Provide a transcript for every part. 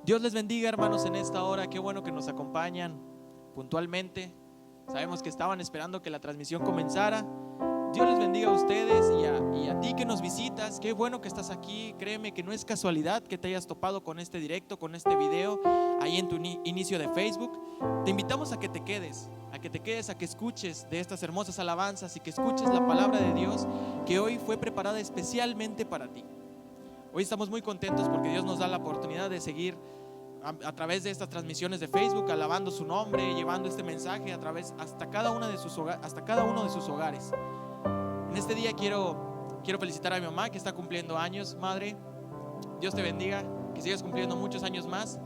Dios les bendiga, hermanos, en esta hora. Qué bueno que nos acompañan puntualmente. Sabemos que estaban esperando que la transmisión comenzara. Dios les bendiga a ustedes y a ti que nos visitas. Qué bueno que estás aquí. Créeme que no es casualidad que te hayas topado con este directo, con este video ahí en tu inicio de Facebook. Te invitamos a que te quedes, a que escuches de estas hermosas alabanzas y que escuches la palabra de Dios que hoy fue preparada especialmente para ti. Hoy estamos muy contentos porque Dios nos da la oportunidad de seguir a través de estas transmisiones de Facebook, alabando su nombre, llevando este mensaje hasta cada uno de sus hogares. En este día quiero felicitar a mi mamá que está cumpliendo años. Madre, Dios te bendiga, que sigas cumpliendo muchos años más.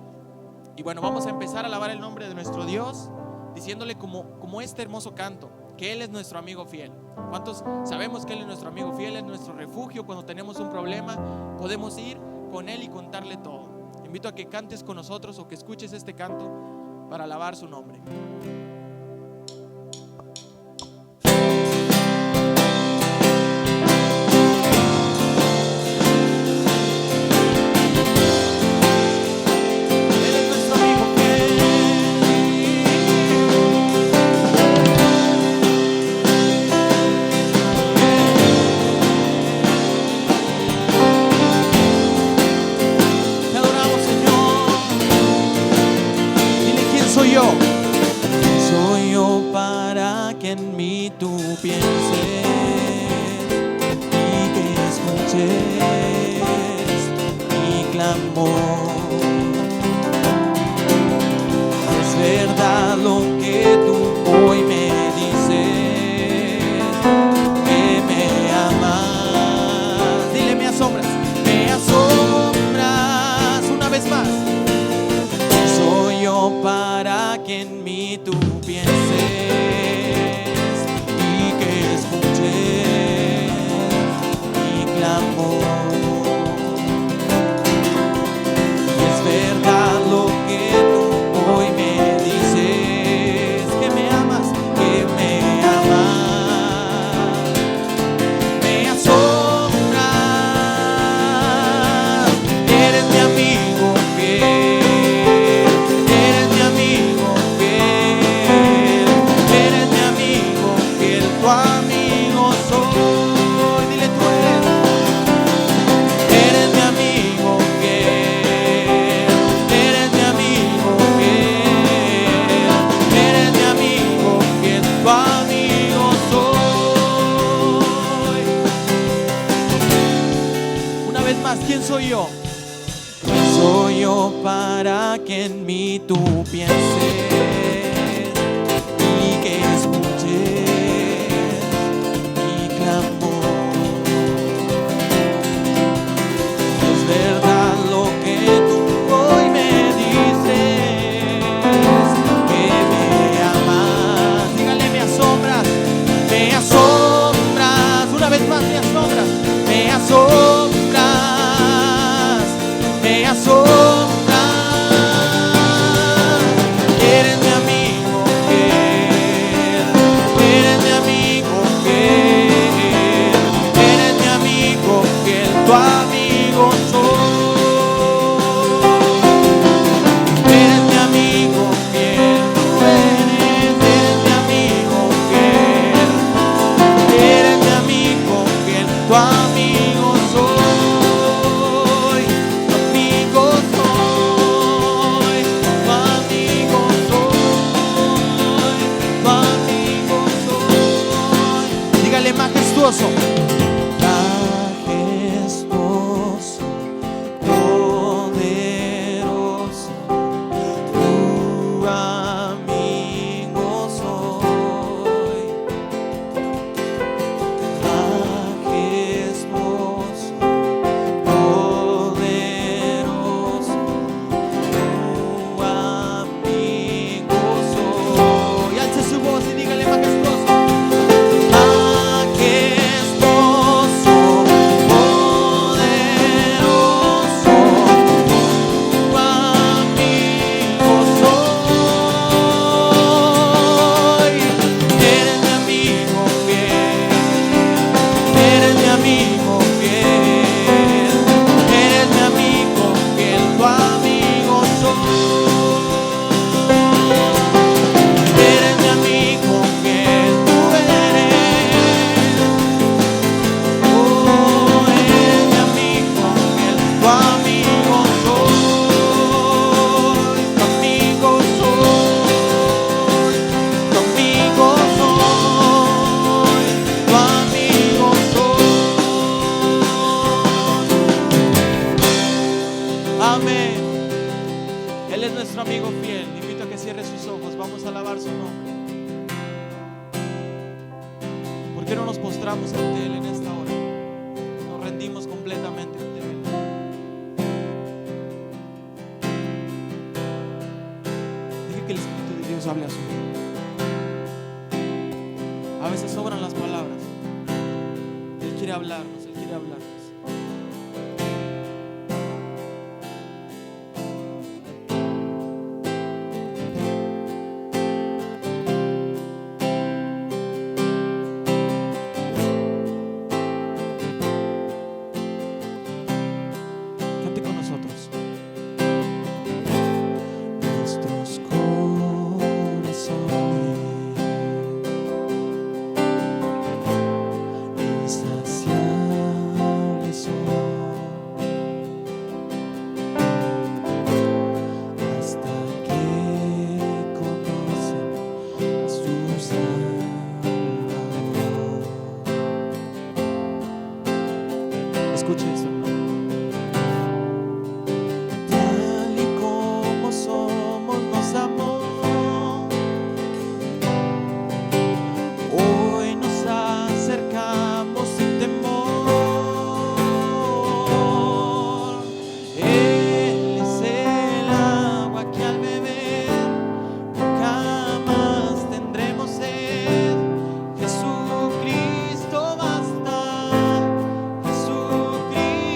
Y bueno, vamos a empezar a alabar el nombre de nuestro Dios, diciéndole como este hermoso canto, que Él es nuestro amigo fiel. ¿Cuántos sabemos que Él es nuestro amigo fiel? Es nuestro refugio. Cuando tenemos un problema podemos ir con Él y contarle todo. Te invito a que cantes con nosotros o que escuches este canto para alabar su nombre. Soy yo para que en mí tú pienses y que escuches mi clamor. Es verdad lo que tú hoy me dices, que me amas. Dile, me asombras una vez más. Soy yo para que en mí tú pienses y que escuches mi clamor. Es verdad lo que tú hoy me dices, que me amas, que me amas. Me asombras, eres mi amigo fiel. Tu amigo soy, dile tú eres mi amigo fiel, eres mi amigo fiel, eres mi amigo fiel, tu amigo soy. Una vez más, ¿quién soy yo? Soy yo para que en mí tú pienses y que escuches. Es verdad lo que tú hoy me dices, que me amas. Dígale, me asombras, una vez más, me asombras, me asombras, me asombras. Eres mi amigo fiel, eres mi amigo fiel, eres mi amigo fiel, tu amigo soy. Eres mi amigo fiel, tú eres mi amigo fiel, eres mi amigo fiel, tu amigo soy, tu amigo soy, tu amigo soy, tu amigo soy. Dígale, majestuoso. Majestuoso. qué no nos postramos ante Él en esta hora? Nos rendimos completamente ante Él. Deje que el Espíritu de Dios hable a su vida. A veces sobran las palabras. Él quiere hablarnos, Él quiere hablarnos. Cante con nosotros. Nuestros corazones insaciables son, hasta que conocen a su Salvador. Escuche esto, hermano. Tal y como somos nos amó, hoy nos acercamos sin temor. Él es el agua que al beber nunca más tendremos sed. Jesucristo basta, Jesucristo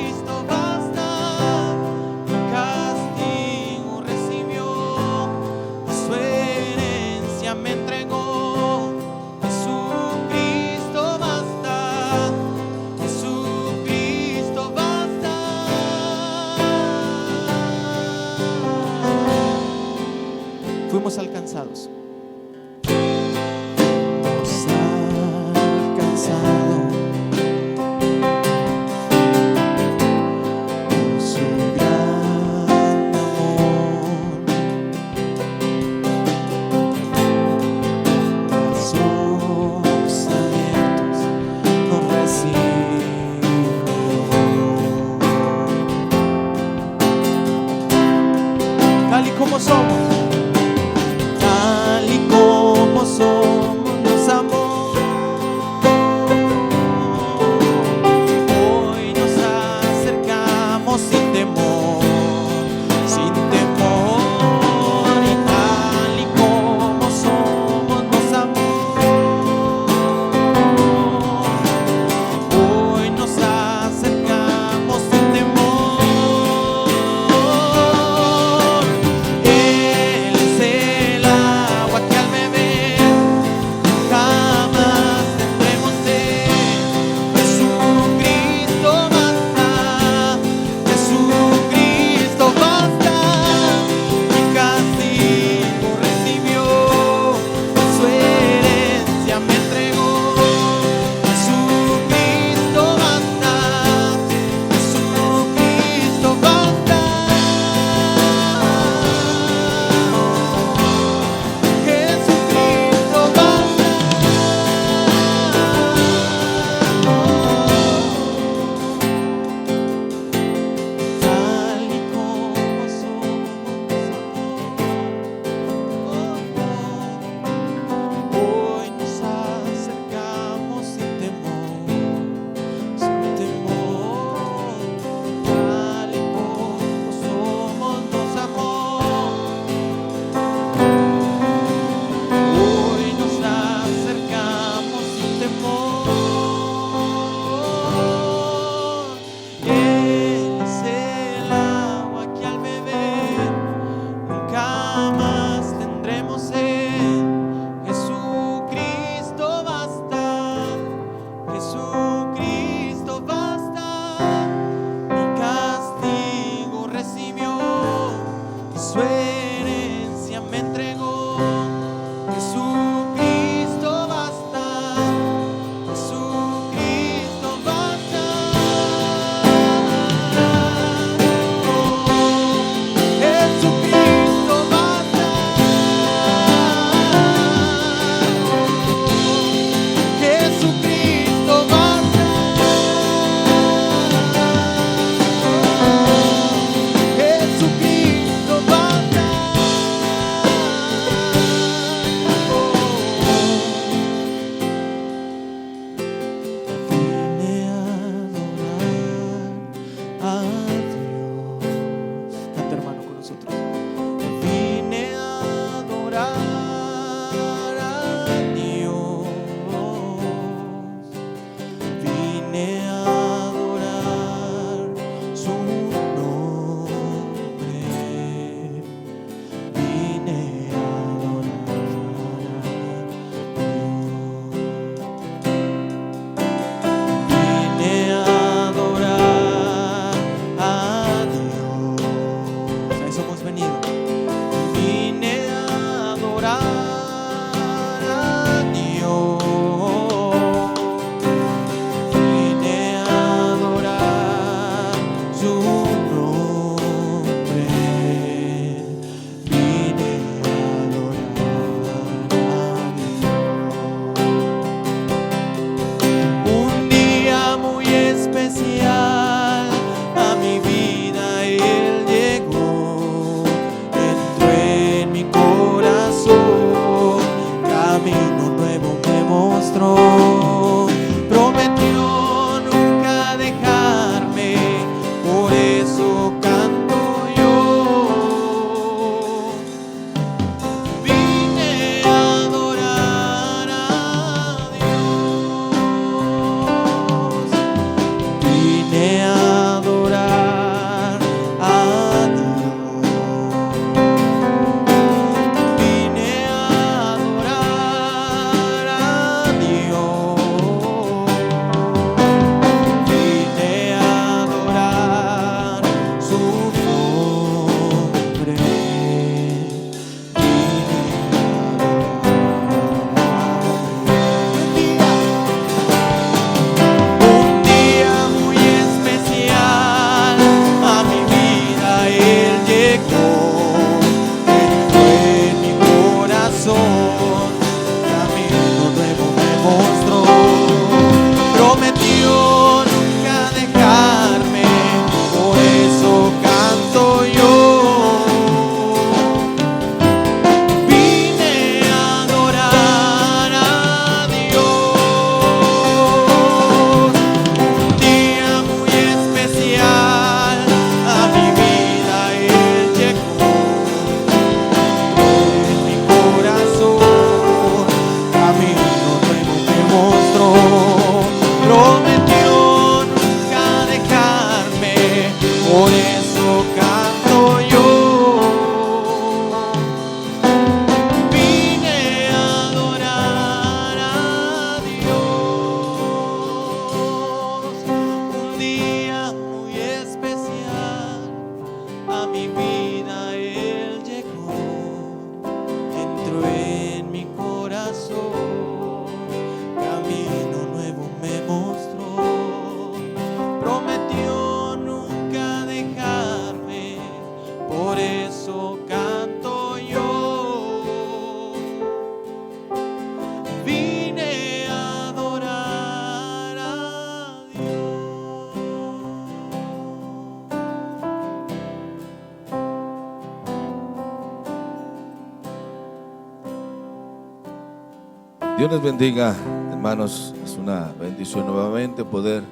Dios les bendiga, hermanos. Es una bendición nuevamente poder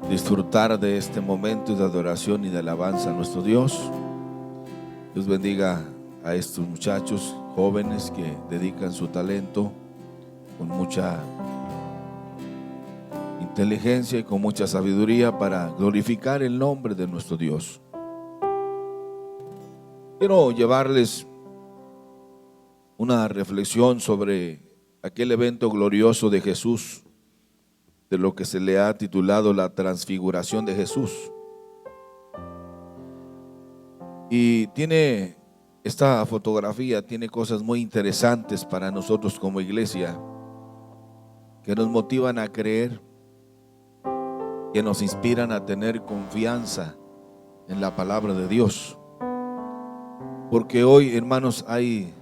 disfrutar de este momento de adoración y de alabanza a nuestro Dios. Dios bendiga a estos muchachos jóvenes que dedican su talento con mucha inteligencia y con mucha sabiduría para glorificar el nombre de nuestro Dios. Quiero llevarles una reflexión sobre aquel evento glorioso de Jesús, de lo que se le ha titulado la transfiguración de Jesús. Y esta fotografía tiene cosas muy interesantes para nosotros como iglesia, que nos motivan a creer, que nos inspiran a tener confianza en la palabra de Dios. Porque hoy, hermanos, hay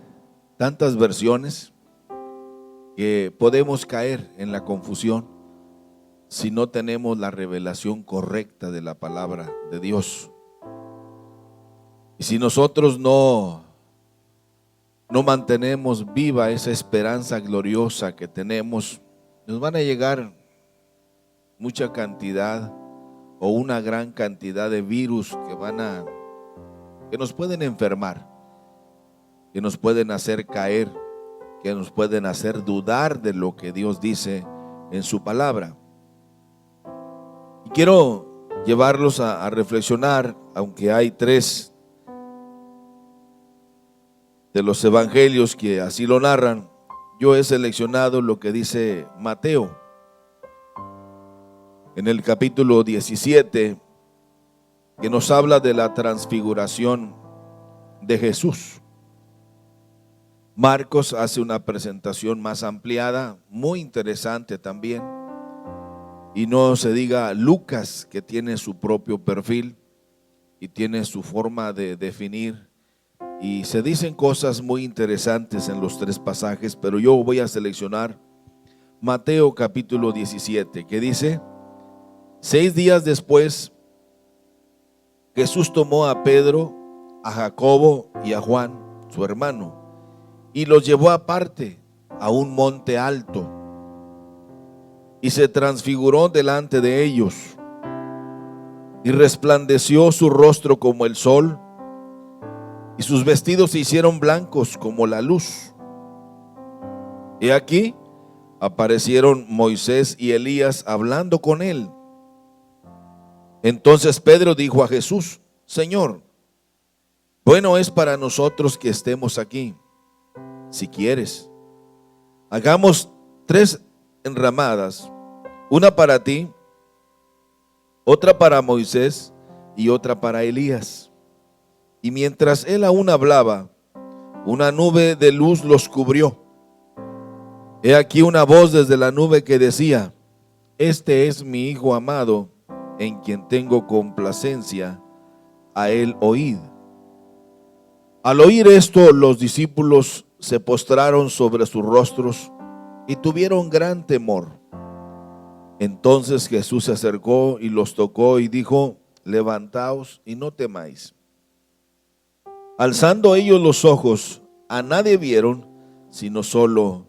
tantas versiones que podemos caer en la confusión si no tenemos la revelación correcta de la palabra de Dios. Y si nosotros no mantenemos viva esa esperanza gloriosa que tenemos, nos van a llegar mucha cantidad o una gran cantidad de virus que nos pueden enfermar, que nos pueden hacer caer, que nos pueden hacer dudar de lo que Dios dice en su palabra. Y quiero llevarlos a reflexionar, aunque hay 3 de los evangelios que así lo narran. Yo he seleccionado lo que dice Mateo en el capítulo 17, que nos habla de la transfiguración de Jesús. Marcos hace una presentación más ampliada, muy interesante también. Y no se diga Lucas, que tiene su propio perfil y tiene su forma de definir. Y se dicen cosas muy interesantes en los 3 pasajes, pero yo voy a seleccionar Mateo capítulo 17, que dice: 6 días después, Jesús tomó a Pedro, a Jacobo y a Juan, su hermano, y los llevó aparte a un monte alto, y se transfiguró delante de ellos, y resplandeció su rostro como el sol, y sus vestidos se hicieron blancos como la luz. Y aquí aparecieron Moisés y Elías hablando con él. Entonces Pedro dijo a Jesús: Señor, bueno es para nosotros que estemos aquí. Si quieres, hagamos 3 enramadas, una para ti, otra para Moisés y otra para Elías. Y mientras él aún hablaba, una nube de luz los cubrió. He aquí una voz desde la nube que decía: Este es mi Hijo amado, en quien tengo complacencia, a él oíd. Al oír esto, los discípulos se postraron sobre sus rostros y tuvieron gran temor. Entonces Jesús se acercó y los tocó y dijo: Levantaos y no temáis. Alzando ellos los ojos, a nadie vieron, sino solo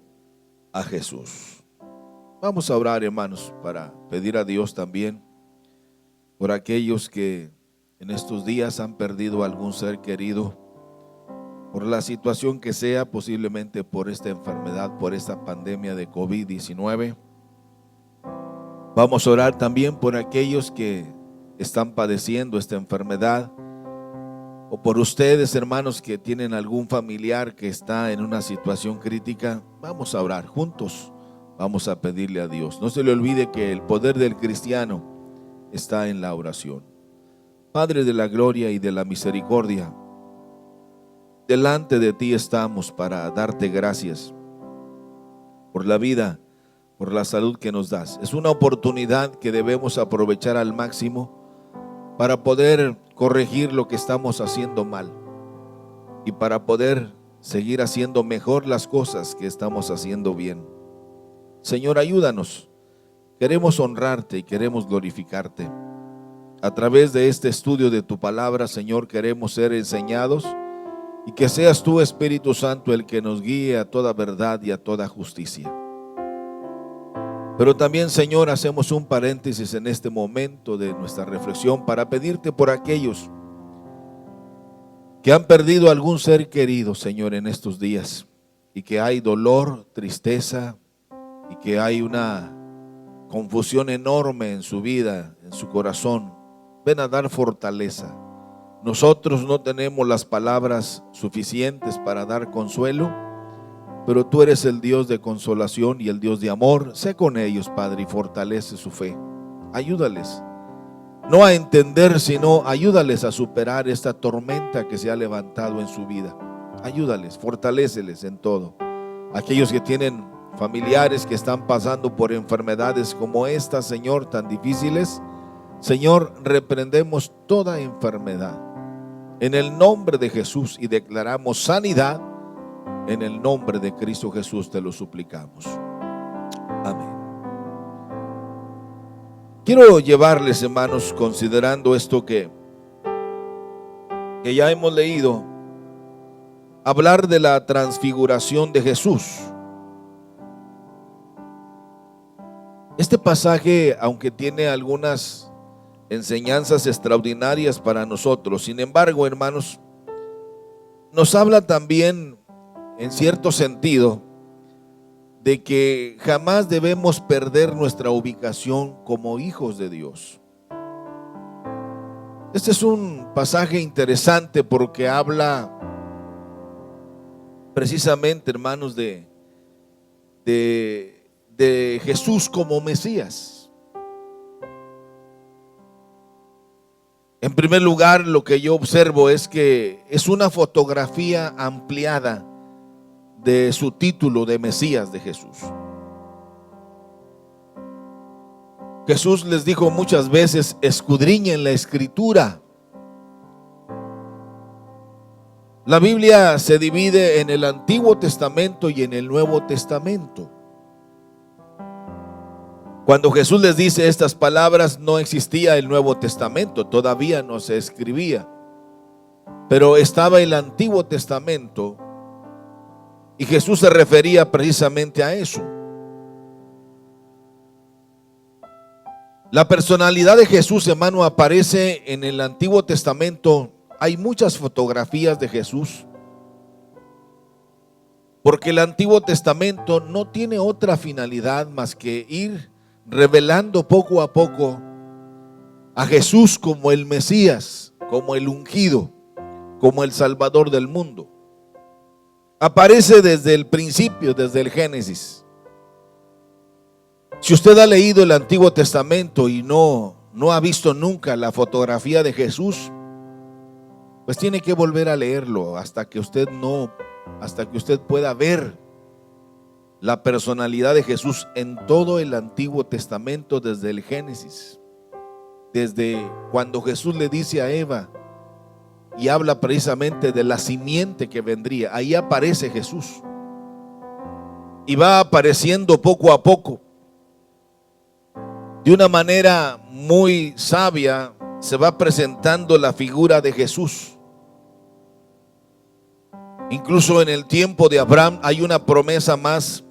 a Jesús. Vamos a orar, hermanos, para pedir a Dios también por aquellos que en estos días han perdido algún ser querido, por la situación que sea, posiblemente por esta enfermedad, por esta pandemia de COVID-19. Vamos a orar también por aquellos que están padeciendo esta enfermedad, o por ustedes, hermanos, que tienen algún familiar que está en una situación crítica. Vamos a orar juntos, vamos a pedirle a Dios. No se le olvide que el poder del cristiano está en la oración. Padre de la gloria y de la misericordia, delante de ti estamos para darte gracias por la vida, por la salud que nos das. Es una oportunidad que debemos aprovechar al máximo para poder corregir lo que estamos haciendo mal y para poder seguir haciendo mejor las cosas que estamos haciendo bien. Señor, ayúdanos. Queremos honrarte y queremos glorificarte. A través de este estudio de tu palabra, Señor, queremos ser enseñados y que seas tú, Espíritu Santo, el que nos guíe a toda verdad y a toda justicia. Pero también, Señor, hacemos un paréntesis en este momento de nuestra reflexión para pedirte por aquellos que han perdido algún ser querido, Señor, en estos días, y que hay dolor, tristeza, y que hay una confusión enorme en su vida, en su corazón. Ven a dar fortaleza. Nosotros no tenemos las palabras suficientes para dar consuelo, pero tú eres el Dios de consolación y el Dios de amor. Sé con ellos, Padre, y fortalece su fe. Ayúdales, no a entender, sino ayúdales a superar esta tormenta que se ha levantado en su vida. Ayúdales, fortaléceles en todo. Aquellos que tienen familiares que están pasando por enfermedades como esta, Señor, tan difíciles, Señor, reprendemos toda enfermedad en el nombre de Jesús y declaramos sanidad. En el nombre de Cristo Jesús te lo suplicamos. Amén. Quiero llevarles, hermanos, considerando esto que ya hemos leído, hablar de la transfiguración de Jesús. Este pasaje, aunque tiene algunas enseñanzas extraordinarias para nosotros, sin embargo, hermanos, nos habla también, en cierto sentido, de que jamás debemos perder nuestra ubicación como hijos de Dios. Este es un pasaje interesante porque habla precisamente, hermanos, de Jesús como Mesías. En primer lugar, lo que yo observo es que es una fotografía ampliada de su título de Mesías de Jesús. Jesús les dijo muchas veces: escudriñen la Escritura. La Biblia se divide en el Antiguo Testamento y en el Nuevo Testamento. Cuando Jesús les dice estas palabras, no existía el Nuevo Testamento, todavía no se escribía, pero estaba el Antiguo Testamento. Y Jesús se refería precisamente a eso. La personalidad de Jesús, hermano, aparece en el Antiguo Testamento. Hay muchas fotografías de Jesús, porque el Antiguo Testamento no tiene otra finalidad más que ir revelando poco a poco a Jesús como el Mesías, como el ungido, como el Salvador del mundo. Aparece desde el principio, desde el Génesis. Si usted ha leído el Antiguo Testamento y no ha visto nunca la fotografía de Jesús, pues tiene que volver a leerlo hasta que usted pueda ver la personalidad de Jesús en todo el Antiguo Testamento, desde el Génesis, desde cuando Jesús le dice a Eva y habla precisamente de la simiente que vendría. Ahí aparece Jesús y va apareciendo poco a poco. De una manera muy sabia se va presentando la figura de Jesús. Incluso en el tiempo de Abraham hay una promesa más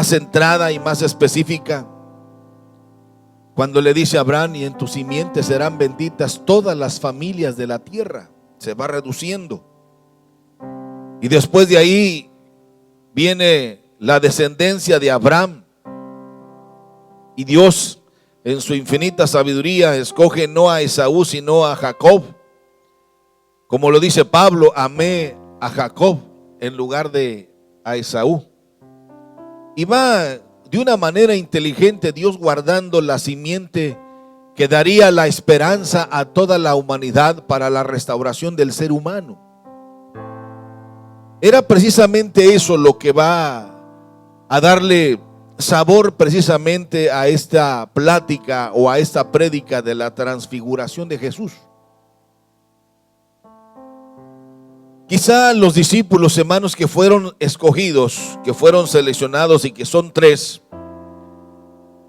centrada y más específica, cuando le dice a Abraham: y en tu simiente serán benditas todas las familias de la tierra. Se va reduciendo, y después de ahí viene la descendencia de Abraham, y Dios en su infinita sabiduría escoge no a Esaú sino a Jacob. Como lo dice Pablo: amé a Jacob en lugar de a Esaú. Y va de una manera inteligente Dios guardando la simiente que daría la esperanza a toda la humanidad para la restauración del ser humano. Era precisamente eso lo que va a darle sabor precisamente a esta plática o a esta prédica de la transfiguración de Jesús. Quizá los discípulos, hermanos, que fueron escogidos, que fueron seleccionados y que son 3,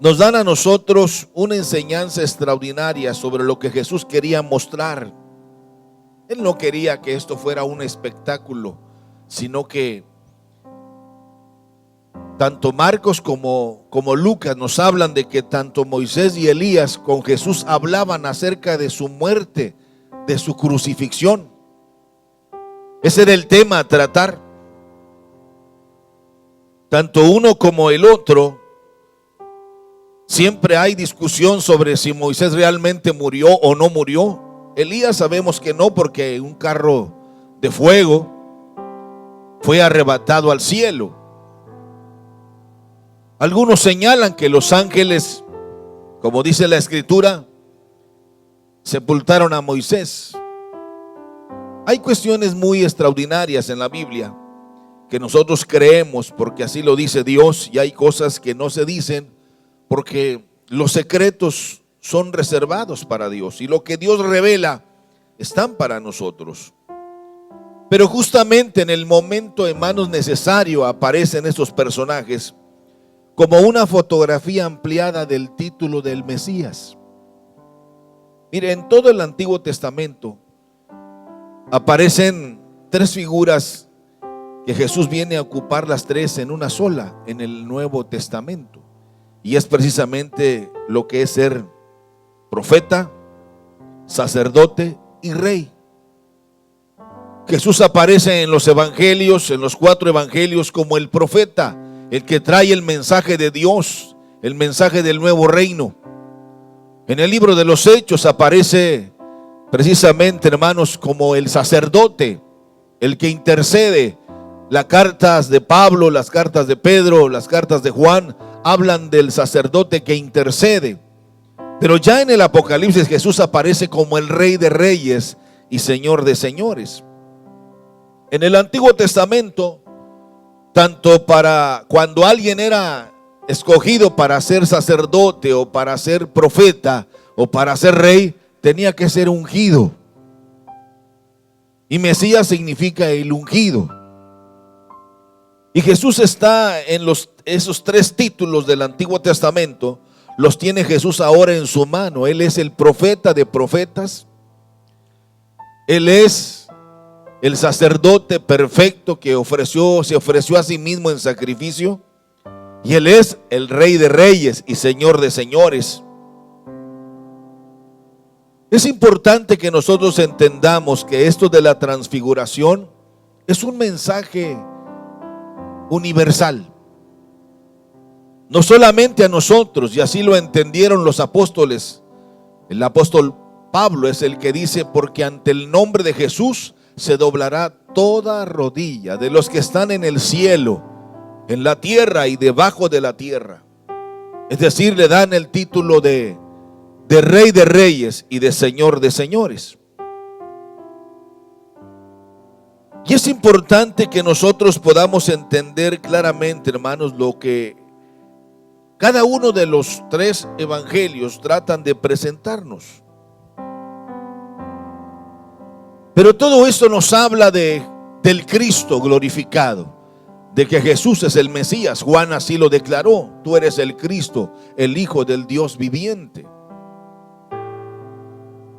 nos dan a nosotros una enseñanza extraordinaria sobre lo que Jesús quería mostrar. Él no quería que esto fuera un espectáculo, sino que tanto Marcos como Lucas nos hablan de que tanto Moisés y Elías con Jesús hablaban acerca de su muerte, de su crucifixión. Ese era el tema a tratar. Tanto uno como el otro, siempre hay discusión sobre si Moisés realmente murió o no murió. Elías sabemos que no, porque un carro de fuego fue arrebatado al cielo. Algunos señalan que los ángeles, como dice la Escritura, sepultaron a Moisés. Hay cuestiones muy extraordinarias en la Biblia que nosotros creemos porque así lo dice Dios, y hay cosas que no se dicen porque los secretos son reservados para Dios, y lo que Dios revela están para nosotros. Pero justamente en el momento, hermanos, necesario aparecen estos personajes como una fotografía ampliada del título del Mesías. Mire, en todo el Antiguo Testamento aparecen tres figuras que Jesús viene a ocupar las tres en una sola en el Nuevo Testamento. Y es precisamente lo que es ser profeta, sacerdote y rey. Jesús aparece en los evangelios, en los 4 evangelios, como el profeta, el que trae el mensaje de Dios, el mensaje del nuevo reino. En el libro de los Hechos aparece precisamente, hermanos, como el sacerdote, el que intercede. Las cartas de Pablo, las cartas de Pedro, las cartas de Juan hablan del sacerdote que intercede. Pero ya en el Apocalipsis Jesús aparece como el Rey de Reyes y Señor de Señores. En el Antiguo Testamento, tanto para cuando alguien era escogido para ser sacerdote o para ser profeta o para ser rey, tenía que ser ungido. Y Mesías significa el ungido. Y Jesús está en esos 3 títulos del Antiguo Testamento, los tiene Jesús ahora en su mano. Él es el profeta de profetas. Él es el sacerdote perfecto que se ofreció a sí mismo en sacrificio. Y Él es el Rey de Reyes y Señor de Señores. Es importante que nosotros entendamos que esto de la transfiguración es un mensaje universal, no solamente a nosotros, y así lo entendieron los apóstoles. El apóstol Pablo es el que dice: porque ante el nombre de Jesús se doblará toda rodilla de los que están en el cielo, en la tierra y debajo de la tierra. Es decir, le dan el título de Rey de Reyes y de Señor de Señores. Y es importante que nosotros podamos entender claramente, hermanos, lo que cada uno de los 3 evangelios tratan de presentarnos. Pero todo esto nos habla del Cristo glorificado, de que Jesús es el Mesías. Juan así lo declaró: tú eres el Cristo, el Hijo del Dios viviente.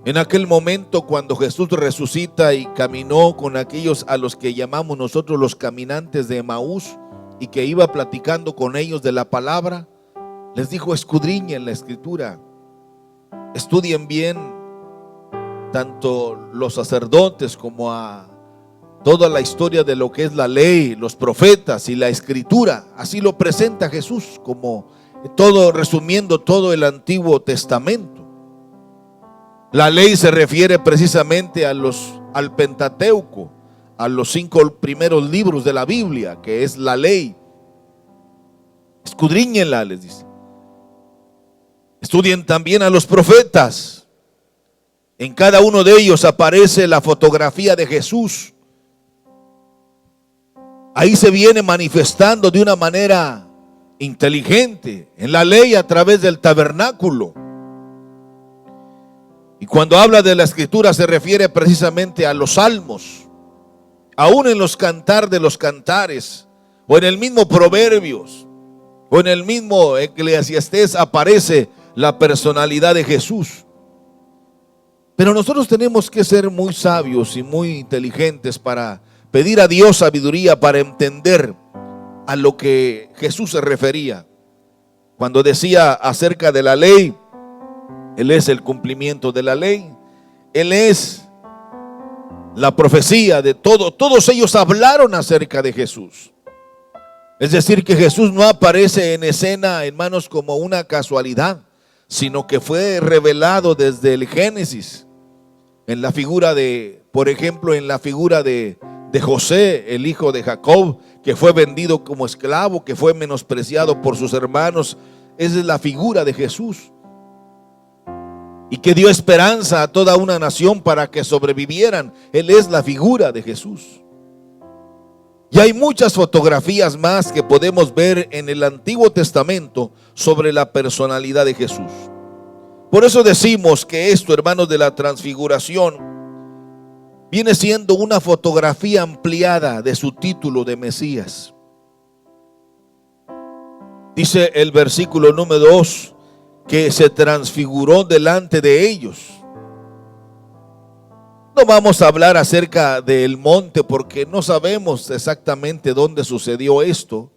En aquel momento, cuando Jesús resucita y caminó con aquellos a los que llamamos nosotros los caminantes de Emaús, y que iba platicando con ellos de la palabra, les dijo: escudriñen la Escritura, estudien bien tanto los sacerdotes como a toda la historia de lo que es la ley, los profetas y la Escritura. Así lo presenta Jesús, como todo, resumiendo todo el Antiguo Testamento. La ley se refiere precisamente al Pentateuco, a los 5 primeros libros de la Biblia, que es la ley. Escudriñenla, les dice. Estudien también a los profetas. En cada uno de ellos aparece la fotografía de Jesús. Ahí se viene manifestando de una manera inteligente. En la ley, a través del tabernáculo. Y cuando habla de la Escritura se refiere precisamente a los salmos. Aún en los cantar de los cantares, o en el mismo Proverbios, o en el mismo Eclesiastés aparece la personalidad de Jesús. Pero nosotros tenemos que ser muy sabios y muy inteligentes para pedir a Dios sabiduría para entender a lo que Jesús se refería. Cuando decía acerca de la ley, Él es el cumplimiento de la ley. Él es la profecía de todo. Todos ellos hablaron acerca de Jesús. Es decir, que Jesús no aparece en escena, hermanos, como una casualidad, sino que fue revelado desde el Génesis, en la figura de, por ejemplo, en la figura de José, el hijo de Jacob, que fue vendido como esclavo, que fue menospreciado por sus hermanos. Esa es la figura de Jesús, y que dio esperanza a toda una nación para que sobrevivieran. Él es la figura de Jesús. Y hay muchas fotografías más que podemos ver en el Antiguo Testamento sobre la personalidad de Jesús. Por eso decimos que esto, hermanos, de la transfiguración viene siendo una fotografía ampliada de su título de Mesías. Dice el versículo número 2 que se transfiguró delante de ellos. No vamos a hablar acerca del monte porque no sabemos exactamente dónde sucedió esto.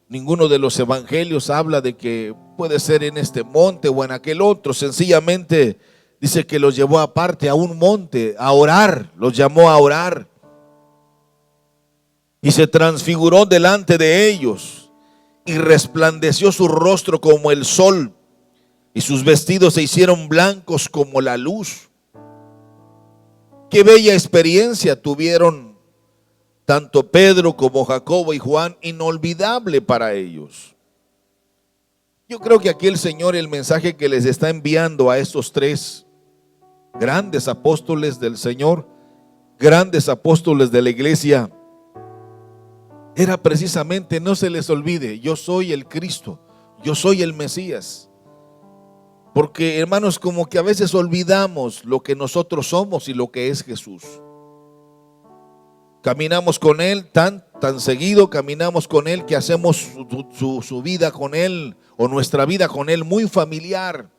Ninguno de los evangelios habla de que puede ser en este monte o en aquel otro. Sencillamente dice que los llevó aparte a un monte a orar, los llamó a orar. Y se transfiguró delante de ellos y resplandeció su rostro como el sol y sus vestidos se hicieron blancos como la luz. Qué bella experiencia tuvieron tanto Pedro como Jacobo y Juan, inolvidable para ellos. Yo creo que aquí el Señor, el mensaje que les está enviando a estos tres grandes apóstoles del Señor, grandes apóstoles de la iglesia, era precisamente: no se les olvide, yo soy el Cristo, yo soy el Mesías. Porque, hermanos, como que a veces olvidamos lo que nosotros somos y lo que es Jesús. Caminamos con Él tan seguido, caminamos con Él, que hacemos su vida con Él, o nuestra vida con Él, muy familiar.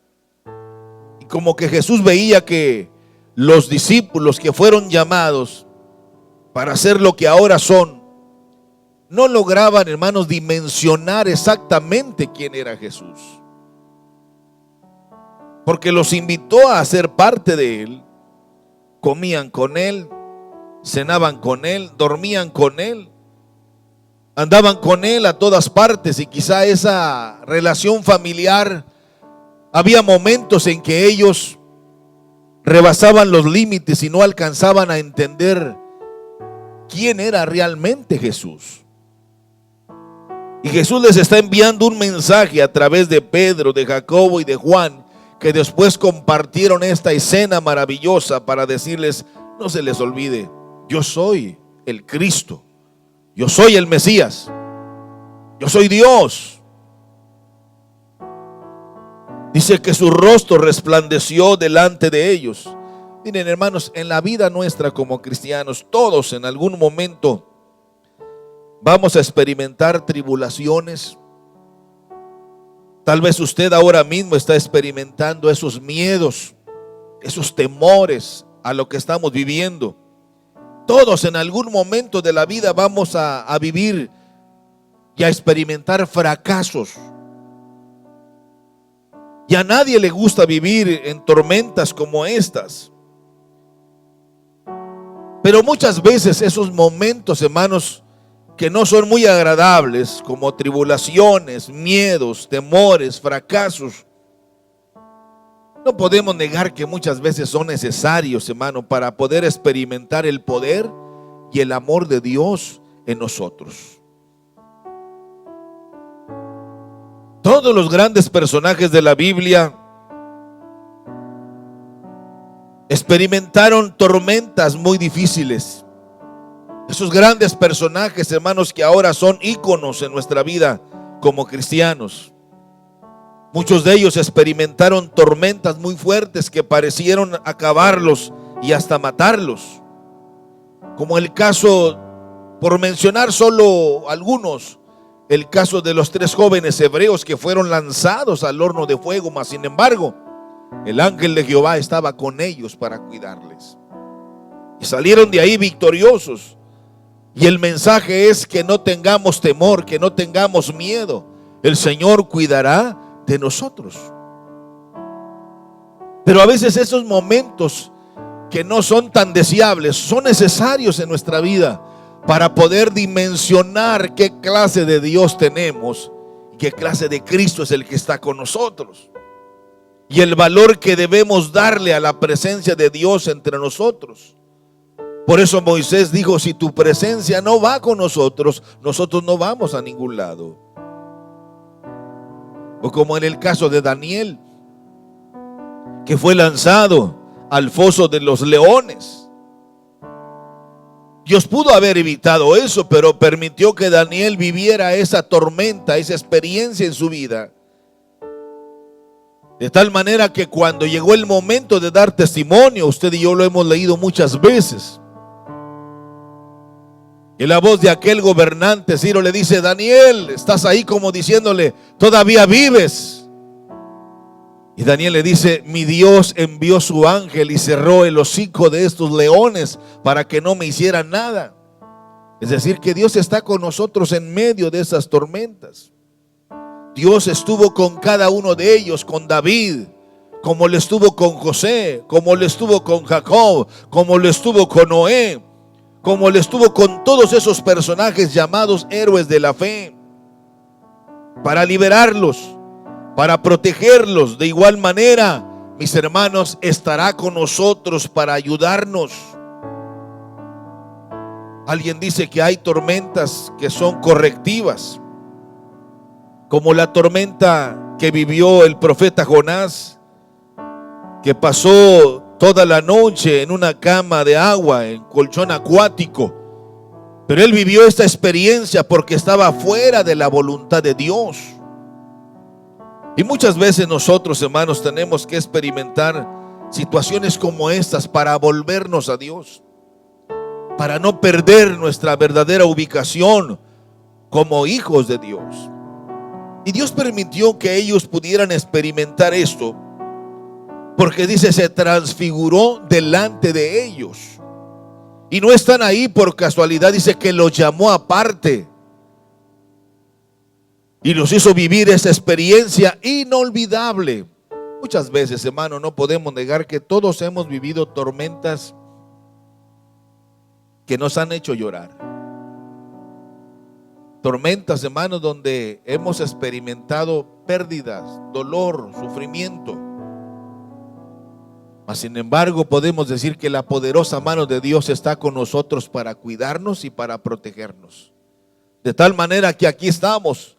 Y como que Jesús veía que los discípulos que fueron llamados para ser lo que ahora son, no lograban, hermanos, dimensionar exactamente quién era Jesús. Porque los invitó a ser parte de Él, comían con Él, cenaban con Él, dormían con Él, andaban con Él a todas partes, y quizá esa relación familiar, había momentos en que ellos rebasaban los límites y no alcanzaban a entender quién era realmente Jesús. Y Jesús les está enviando un mensaje a través de Pedro, de Jacobo y de Juan, que después compartieron esta escena maravillosa para decirles: no se les olvide, yo soy el Cristo, yo soy el Mesías, yo soy Dios. Dice que su rostro resplandeció delante de ellos. Miren, hermanos, en la vida nuestra como cristianos, todos en algún momento vamos a experimentar tribulaciones. Tal vez usted ahora mismo está experimentando esos miedos, esos temores a lo que estamos viviendo. Todos en algún momento de la vida vamos a vivir y a experimentar fracasos. Y a nadie le gusta vivir en tormentas como estas. Pero muchas veces esos momentos, hermanos, que no son muy agradables, como tribulaciones, miedos, temores, fracasos, no podemos negar que muchas veces son necesarios, hermano, para poder experimentar el poder y el amor de Dios en nosotros. Todos los grandes personajes de la Biblia experimentaron tormentas muy difíciles. Esos grandes personajes, hermanos, que ahora son íconos en nuestra vida como cristianos. Muchos de ellos experimentaron tormentas muy fuertes que parecieron acabarlos y hasta matarlos. Como el caso, por mencionar solo algunos, el caso de los 3 jóvenes hebreos que fueron lanzados al horno de fuego, mas sin embargo, el ángel de Jehová estaba con ellos para cuidarles. Y salieron de ahí victoriosos. Y el mensaje es que no tengamos temor, que no tengamos miedo. El Señor cuidará de nosotros. Pero a veces esos momentos que no son tan deseables son necesarios en nuestra vida para poder dimensionar qué clase de Dios tenemos y qué clase de Cristo es el que está con nosotros. Y el valor que debemos darle a la presencia de Dios entre nosotros. Por eso Moisés dijo: si tu presencia no va con nosotros, nosotros no vamos a ningún lado. O como en el caso de Daniel, que fue lanzado al foso de los leones. Dios pudo haber evitado eso, pero permitió que Daniel viviera esa tormenta, esa experiencia en su vida. De tal manera que cuando llegó el momento de dar testimonio, usted y yo lo hemos leído muchas veces, y la voz de aquel gobernante Ciro le dice: Daniel, estás ahí, como diciéndole: todavía vives. Y Daniel le dice: mi Dios envió su ángel y cerró el hocico de estos leones para que no me hicieran nada. Es decir, que Dios está con nosotros en medio de esas tormentas. Dios estuvo con cada uno de ellos, con David, como lo estuvo con José, como lo estuvo con Jacob, como lo estuvo con Noé, como lo estuvo con todos esos personajes llamados héroes de la fe, para liberarlos, para protegerlos. De igual manera, mis hermanos, estará con nosotros para ayudarnos. Alguien dice que hay tormentas que son correctivas, como la tormenta que vivió el profeta Jonás, que pasó toda la noche en una cama de agua, en colchón acuático. Pero él vivió esta experiencia porque estaba fuera de la voluntad de Dios. Y muchas veces nosotros, hermanos, tenemos que experimentar situaciones como estas para volvernos a Dios, para no perder nuestra verdadera ubicación como hijos de Dios. Y Dios permitió que ellos pudieran experimentar esto, porque dice: se transfiguró delante de ellos. Y no están ahí por casualidad, dice que los llamó aparte y los hizo vivir esa experiencia inolvidable. Muchas veces, hermano, no podemos negar que todos hemos vivido tormentas que nos han hecho llorar. Tormentas, hermanos, donde hemos experimentado pérdidas, dolor, sufrimiento. Mas sin embargo, podemos decir que la poderosa mano de Dios está con nosotros para cuidarnos y para protegernos. De tal manera que aquí estamos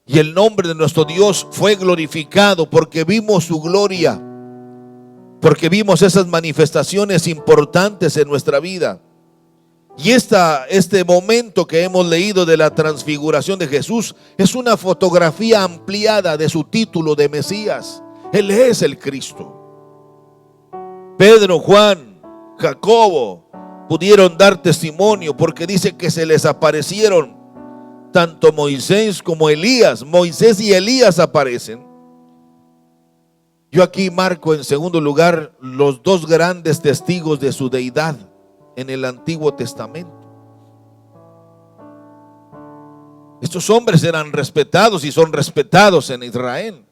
y el nombre de nuestro Dios fue glorificado porque vimos su gloria, porque vimos esas manifestaciones importantes en nuestra vida. Y este momento que hemos leído de la transfiguración de Jesús es una fotografía ampliada de su título de Mesías. Él es el Cristo. Pedro, Juan, Jacobo pudieron dar testimonio porque dice que se les aparecieron tanto Moisés como Elías. Moisés y Elías aparecen. Yo aquí marco en segundo lugar los dos grandes testigos de su deidad en el Antiguo Testamento. Estos hombres eran respetados y son respetados en Israel.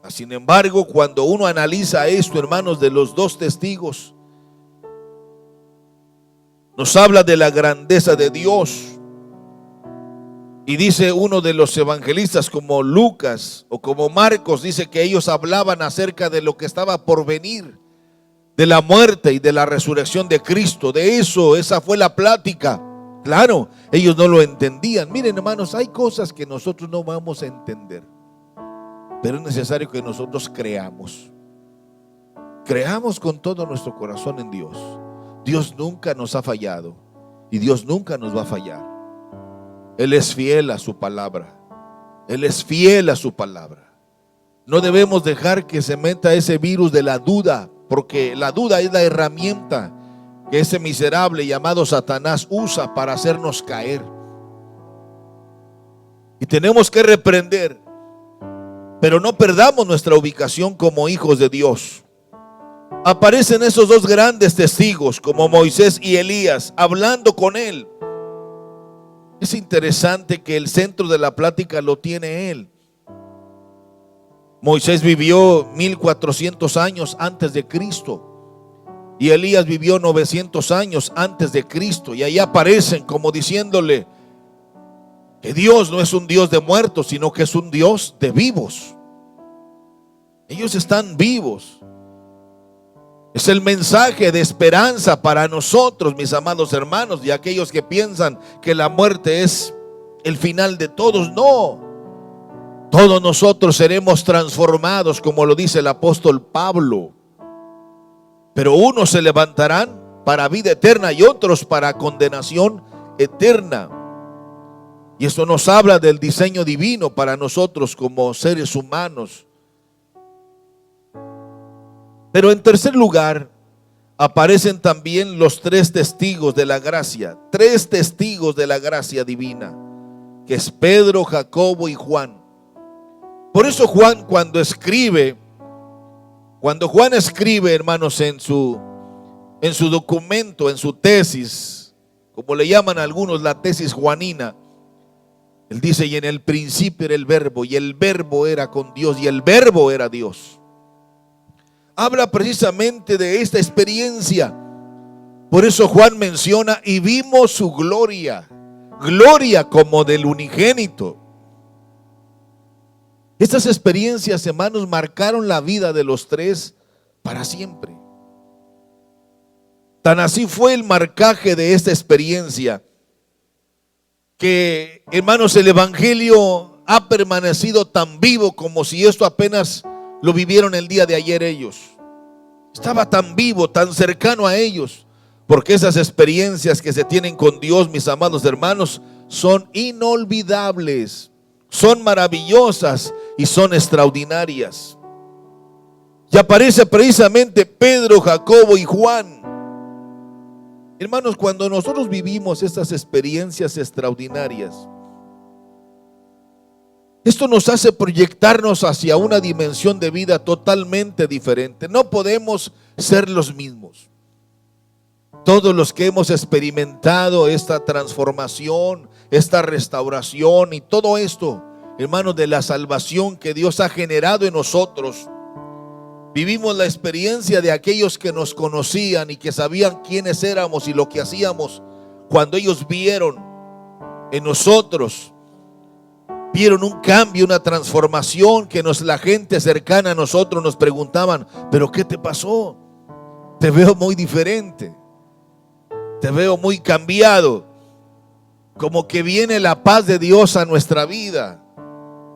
Sin embargo, cuando uno analiza esto, hermanos, de los dos testigos, nos habla de la grandeza de Dios. Y dice uno de los evangelistas, como Lucas o como Marcos, dice que ellos hablaban acerca de lo que estaba por venir, de la muerte y de la resurrección de Cristo. De eso, esa fue la plática. Claro, ellos no lo entendían. Miren, hermanos, hay cosas que nosotros no vamos a entender, pero es necesario que nosotros creamos con todo nuestro corazón en Dios. Dios nunca nos ha fallado y Dios nunca nos va a fallar. Él es fiel a su palabra. Él es fiel a su palabra. No debemos dejar que se meta ese virus de la duda, porque la duda es la herramienta que ese miserable llamado Satanás usa para hacernos caer. Y tenemos que reprender, pero no perdamos nuestra ubicación como hijos de Dios. aparecen esos dos grandes testigos como Moisés y Elías hablando con él. Es interesante que el centro de la plática lo tiene él. Moisés vivió 1400 años antes de Cristo y Elías vivió 900 años antes de Cristo, y ahí aparecen como diciéndole que Dios no es un Dios de muertos, sino que es un Dios de vivos. Ellos están vivos. Es el mensaje de esperanza para nosotros, mis amados hermanos, y aquellos que piensan que la muerte es el final de todos. No, todos nosotros seremos transformados, como lo dice el apóstol Pablo, pero unos se levantarán para vida eterna y otros para condenación eterna. Y eso nos habla del diseño divino para nosotros como seres humanos. Pero en tercer lugar, aparecen también los tres testigos de la gracia, tres testigos de la gracia divina, que es Pedro, Jacobo y Juan. Por eso Juan cuando Juan escribe, hermanos, en su documento, en su tesis, como le llaman algunos, la tesis juanina, él dice: y en el principio era el verbo, y el verbo era con Dios, y el verbo era Dios. Habla precisamente de esta experiencia. Por eso Juan menciona: y vimos su gloria, gloria como del unigénito. Estas experiencias, hermanos, marcaron la vida de los tres para siempre. Tan así fue el marcaje de esta experiencia que, hermanos, el evangelio ha permanecido tan vivo como si esto apenas lo vivieron el día de ayer ellos. Estaba tan vivo, tan cercano a ellos, porque esas experiencias que se tienen con Dios, mis amados hermanos, son inolvidables, son maravillosas y son extraordinarias. Y aparece precisamente Pedro, Jacobo y Juan. Hermanos, cuando nosotros vivimos estas experiencias extraordinarias, esto nos hace proyectarnos hacia una dimensión de vida totalmente diferente. No podemos ser los mismos. Todos los que hemos experimentado esta transformación, esta restauración y todo esto, hermanos, de la salvación que Dios ha generado en nosotros, vivimos la experiencia de aquellos que nos conocían y que sabían quiénes éramos y lo que hacíamos. Cuando ellos vieron en nosotros, vieron un cambio, una transformación, que la gente cercana a nosotros nos preguntaban: ¿pero qué te pasó? Te veo muy diferente, te veo muy cambiado. Como que viene la paz de Dios a nuestra vida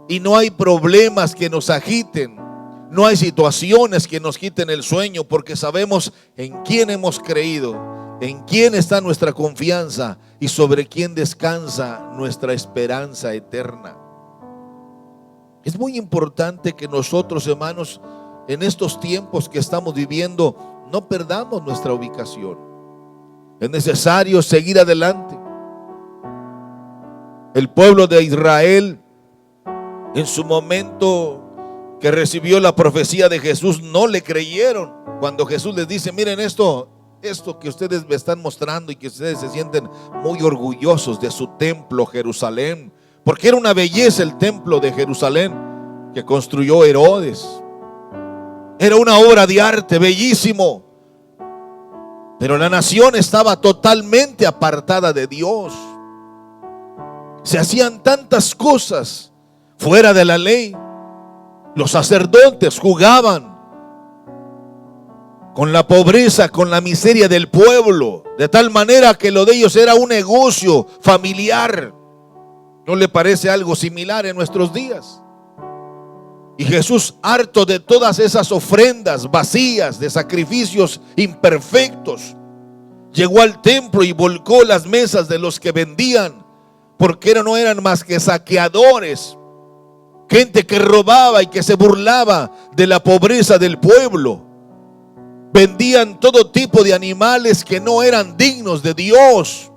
y no hay problemas que nos agiten, no hay situaciones que nos quiten el sueño, porque sabemos en quién hemos creído, en quién está nuestra confianza y sobre quién descansa nuestra esperanza eterna. Es muy importante que nosotros, hermanos, en estos tiempos que estamos viviendo, no perdamos nuestra ubicación. Es necesario seguir adelante. El pueblo de Israel, en su momento que recibió la profecía de Jesús, no le creyeron. Cuando Jesús les dice: miren esto que ustedes me están mostrando y que ustedes se sienten muy orgullosos de su templo, Jerusalén, porque era una belleza el templo de Jerusalén que construyó Herodes. Era una obra de arte bellísimo, pero la nación estaba totalmente apartada de Dios. Se hacían tantas cosas fuera de la ley. Los sacerdotes jugaban con la pobreza, con la miseria del pueblo, de tal manera que lo de ellos era un negocio familiar. ¿No le parece algo similar en nuestros días? Y Jesús, harto de todas esas ofrendas vacías, de sacrificios imperfectos, llegó al templo y volcó las mesas de los que vendían, porque no eran más que saqueadores, gente que robaba y que se burlaba de la pobreza del pueblo. Vendían todo tipo de animales que no eran dignos de Dios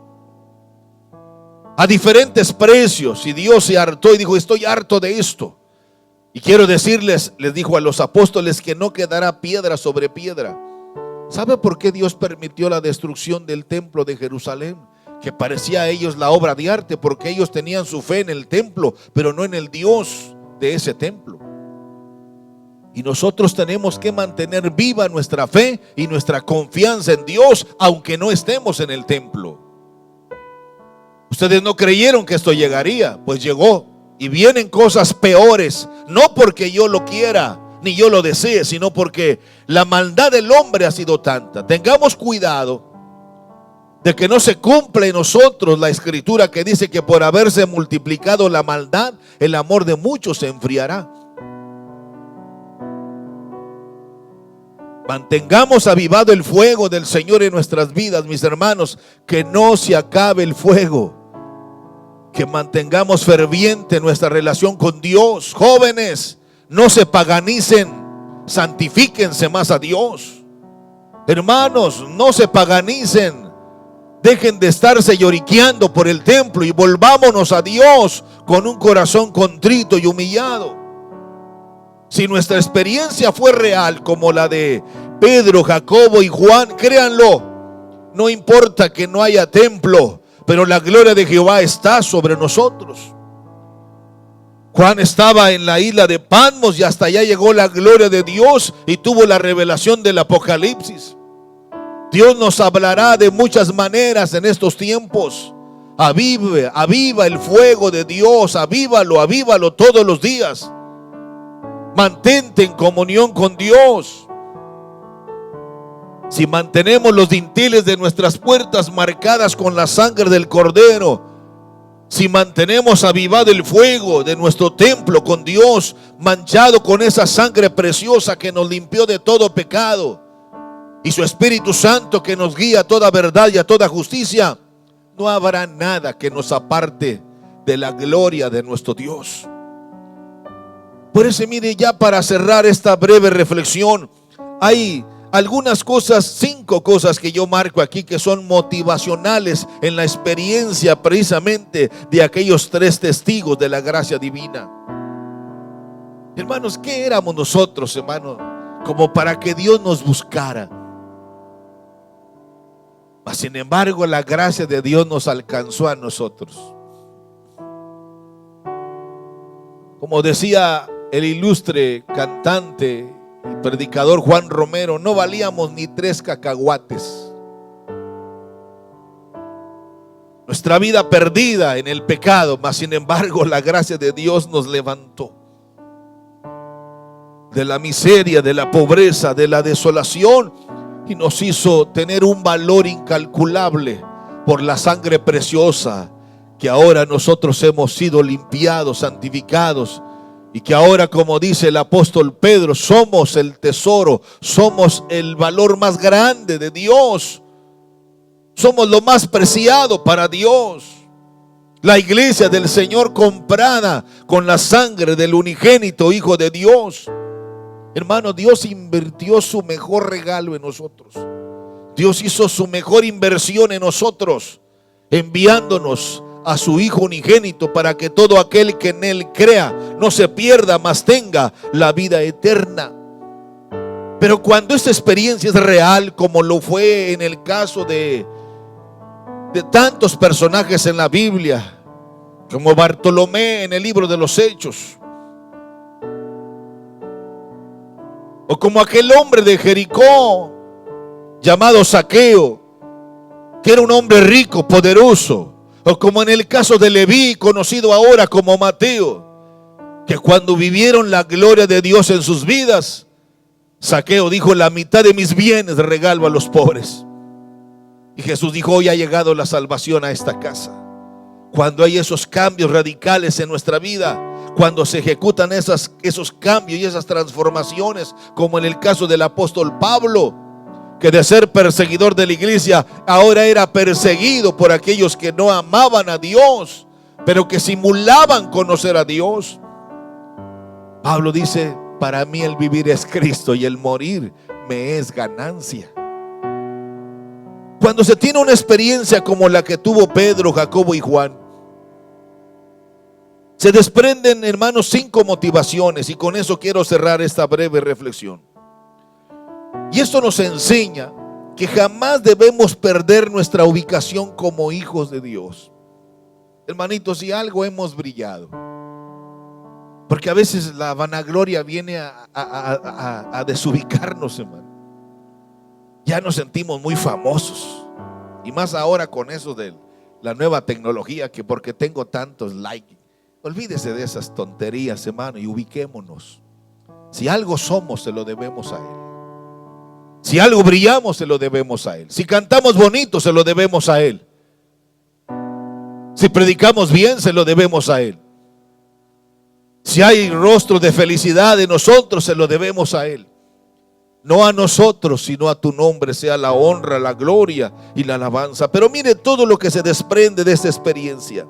a diferentes precios, y Dios se hartó y dijo: estoy harto de esto. Y quiero decirles, les dijo a los apóstoles, que no quedará piedra sobre piedra. ¿Sabe por qué Dios permitió la destrucción del templo de Jerusalén? Que parecía a ellos la obra de arte, porque ellos tenían su fe en el templo, pero no en el Dios de ese templo. Y nosotros tenemos que mantener viva nuestra fe y nuestra confianza en Dios, aunque no estemos en el templo. Ustedes no creyeron que esto llegaría, pues llegó. Y vienen cosas peores, no porque yo lo quiera, ni yo lo desee, sino porque la maldad del hombre ha sido tanta. Tengamos cuidado de que no se cumpla en nosotros la escritura que dice que por haberse multiplicado la maldad, el amor de muchos se enfriará. Mantengamos avivado el fuego del Señor en nuestras vidas, mis hermanos, que no se acabe el fuego. Que mantengamos ferviente nuestra relación con Dios. Jóvenes, no se paganicen, santifíquense más a Dios. Hermanos, no se paganicen, dejen de estarse lloriqueando por el templo y volvámonos a Dios con un corazón contrito y humillado. Si nuestra experiencia fue real como la de Pedro, Jacobo y Juan, créanlo, no importa que no haya templo, pero la gloria de Jehová está sobre nosotros. Juan estaba en la isla de Patmos y hasta allá llegó la gloria de Dios y tuvo la revelación del Apocalipsis. Dios nos hablará de muchas maneras en estos tiempos. Aviva el fuego de Dios, avívalo todos los días. Mantente en comunión con Dios. Si mantenemos los dinteles de nuestras puertas marcadas con la sangre del Cordero, si mantenemos avivado el fuego de nuestro templo con Dios, manchado con esa sangre preciosa que nos limpió de todo pecado, y su Espíritu Santo que nos guía a toda verdad y a toda justicia, no habrá nada que nos aparte de la gloria de nuestro Dios. Por eso, mire, ya para cerrar esta breve reflexión, hay algunas cosas, 5 cosas que yo marco aquí que son motivacionales en la experiencia precisamente de aquellos 3 testigos de la gracia divina. Hermanos, ¿qué éramos nosotros, hermanos, como para que Dios nos buscara? Mas, sin embargo, la gracia de Dios nos alcanzó a nosotros. Como decía el ilustre cantante y predicador Juan Romero, no valíamos ni 3 cacahuates. Nuestra vida perdida en el pecado, mas sin embargo la gracia de Dios nos levantó de la miseria, de la pobreza, de la desolación, y nos hizo tener un valor incalculable por la sangre preciosa, que ahora nosotros hemos sido limpiados, santificados, y que ahora, como dice el apóstol Pedro, somos el tesoro, somos el valor más grande de Dios, somos lo más preciado para Dios. La iglesia del Señor comprada con la sangre del unigénito Hijo de Dios. Hermano, Dios invirtió su mejor regalo en nosotros. Dios hizo su mejor inversión en nosotros, enviándonos a su Hijo unigénito para que todo aquel que en Él crea no se pierda, mas tenga la vida eterna. Pero cuando esta experiencia es real, como lo fue en el caso de tantos personajes en la Biblia, como Bartolomé en el libro de los Hechos, o como aquel hombre de Jericó llamado Zaqueo, que era un hombre rico, poderoso, o como en el caso de Leví, conocido ahora como Mateo, que cuando vivieron la gloria de Dios en sus vidas, Zaqueo dijo: la mitad de mis bienes regalo a los pobres. Y Jesús dijo: hoy ha llegado la salvación a esta casa. Cuando hay esos cambios radicales en nuestra vida, cuando se ejecutan esos cambios y esas transformaciones, como en el caso del apóstol Pablo, que de ser perseguidor de la iglesia, ahora era perseguido por aquellos que no amaban a Dios, pero que simulaban conocer a Dios. Pablo dice: para mí el vivir es Cristo y el morir me es ganancia. Cuando se tiene una experiencia como la que tuvo Pedro, Jacobo y Juan, Se desprenden, hermanos, 5 motivaciones, y con eso quiero cerrar esta breve reflexión. Y esto nos enseña que jamás debemos perder nuestra ubicación como hijos de Dios. Hermanitos, si algo hemos brillado, porque a veces la vanagloria viene a desubicarnos, hermano. Ya nos sentimos muy famosos, y más ahora con eso de la nueva tecnología, que porque tengo tantos likes. Olvídese de esas tonterías, hermano, y ubiquémonos. Si algo somos, se lo debemos a Él. Si algo brillamos, se lo debemos a Él. Si cantamos bonito, se lo debemos a Él. Si predicamos bien, se lo debemos a Él. Si hay rostro de felicidad en nosotros, se lo debemos a Él. No a nosotros, sino a tu nombre sea la honra, la gloria y la alabanza. Pero mire todo lo que se desprende de esta experiencia.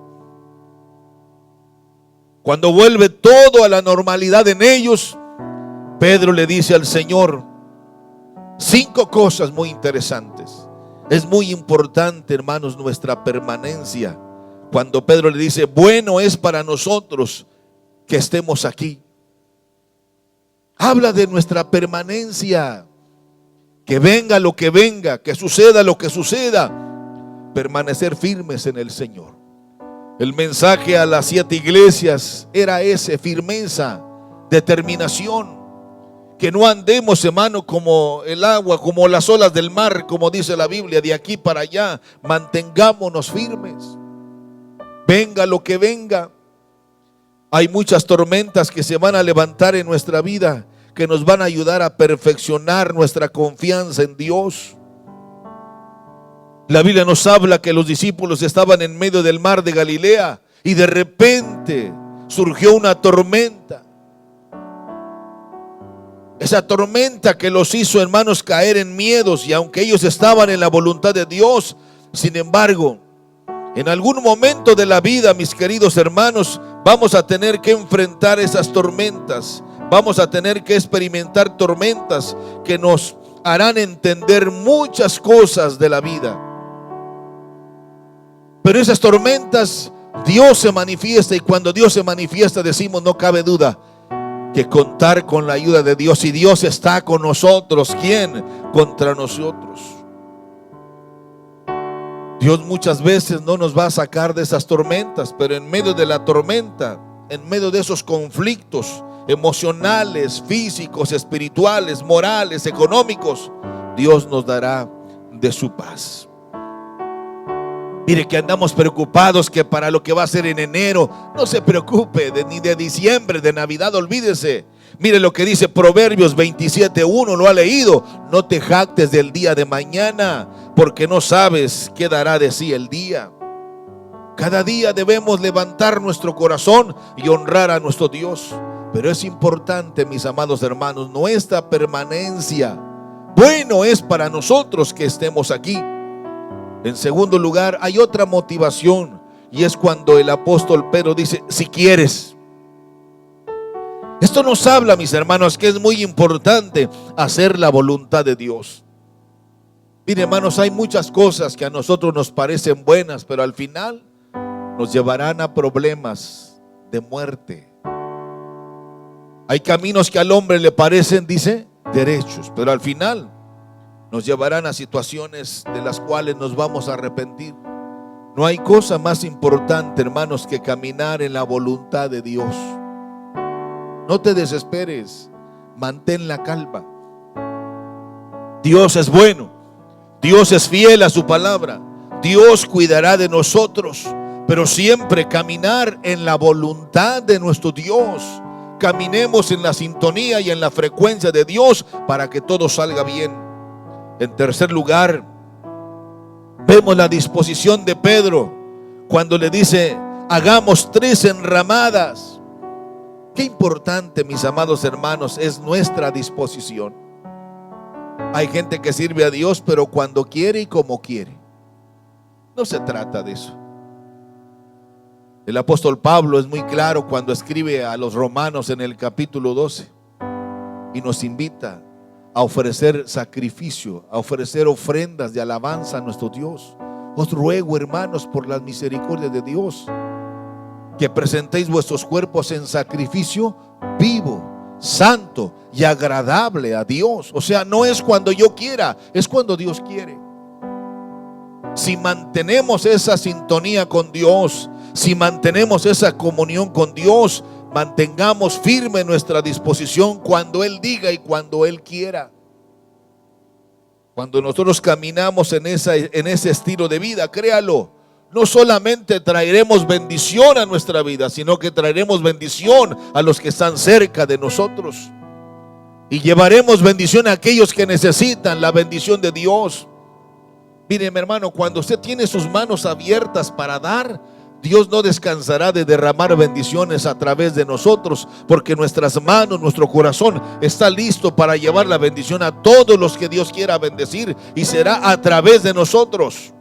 Cuando vuelve todo a la normalidad en ellos, Pedro le dice al Señor 5 cosas muy interesantes. Es muy importante, hermanos, nuestra permanencia. Cuando Pedro le dice, bueno es para nosotros que estemos aquí. Habla de nuestra permanencia. Que venga lo que venga, que suceda lo que suceda, permanecer firmes en el Señor. El mensaje a las 7 iglesias era ese: firmeza, determinación. Que no andemos, hermano, como el agua, como las olas del mar, como dice la Biblia, de aquí para allá. Mantengámonos firmes. Venga lo que venga. Hay muchas tormentas que se van a levantar en nuestra vida, que nos van a ayudar a perfeccionar nuestra confianza en Dios. La Biblia nos habla que los discípulos estaban en medio del mar de Galilea y de repente surgió una tormenta. Esa tormenta que los hizo, hermanos, caer en miedos, y aunque ellos estaban en la voluntad de Dios, sin embargo, en algún momento de la vida, mis queridos hermanos, vamos a tener que enfrentar esas tormentas. Vamos a tener que experimentar tormentas que nos harán entender muchas cosas de la vida. Pero esas tormentas, Dios se manifiesta, y cuando Dios se manifiesta, decimos, no cabe duda que contar con la ayuda de Dios. Y Dios está con nosotros, ¿quién contra nosotros? Dios muchas veces no nos va a sacar de esas tormentas, pero en medio de la tormenta, en medio de esos conflictos emocionales, físicos, espirituales, morales, económicos, Dios nos dará de su paz. Mire que andamos preocupados que para lo que va a ser en enero. No se preocupe, ni de diciembre, de Navidad, olvídese. Mire lo que dice Proverbios 27:1, lo ha leído. No te jactes del día de mañana, porque no sabes qué dará de sí el día. Cada día debemos levantar nuestro corazón y honrar a nuestro Dios. Pero es importante, mis amados hermanos, nuestra permanencia. Bueno es para nosotros que estemos aquí. En segundo lugar, hay otra motivación, y es cuando el apóstol Pedro dice, si quieres. Esto nos habla, mis hermanos, que es muy importante hacer la voluntad de Dios. Mire, hermanos, hay muchas cosas que a nosotros nos parecen buenas, pero al final nos llevarán a problemas de muerte. Hay caminos que al hombre le parecen, dice, derechos, pero al final nos llevarán a situaciones de las cuales nos vamos a arrepentir. No hay cosa más importante, hermanos, que caminar en la voluntad de Dios. No te desesperes, mantén la calma. Dios es bueno, Dios es fiel a su palabra, Dios cuidará de nosotros, pero siempre caminar en la voluntad de nuestro Dios. Caminemos en la sintonía y en la frecuencia de Dios para que todo salga bien. En tercer lugar, vemos la disposición de Pedro cuando le dice, hagamos 3 enramadas. Qué importante, mis amados hermanos, es nuestra disposición. Hay gente que sirve a Dios, pero cuando quiere y como quiere. No se trata de eso. El apóstol Pablo es muy claro cuando escribe a los romanos en el capítulo 12 y nos invita a ofrecer sacrificio, a ofrecer ofrendas de alabanza a nuestro Dios. Os ruego, hermanos, por las misericordias de Dios, que presentéis vuestros cuerpos en sacrificio vivo, santo y agradable a Dios. O sea, no es cuando yo quiera, es cuando Dios quiere. Si mantenemos esa sintonía con Dios, si mantenemos esa comunión con Dios, mantengamos firme nuestra disposición cuando Él diga y cuando Él quiera. Cuando nosotros caminamos en ese estilo de vida, créalo, no solamente traeremos bendición a nuestra vida, sino que traeremos bendición a los que están cerca de nosotros. Y llevaremos bendición a aquellos que necesitan la bendición de Dios. Mire, mi hermano, cuando usted tiene sus manos abiertas para dar, Dios no descansará de derramar bendiciones a través de nosotros, porque nuestras manos, nuestro corazón está listo para llevar la bendición a todos los que Dios quiera bendecir, y será a través de nosotros.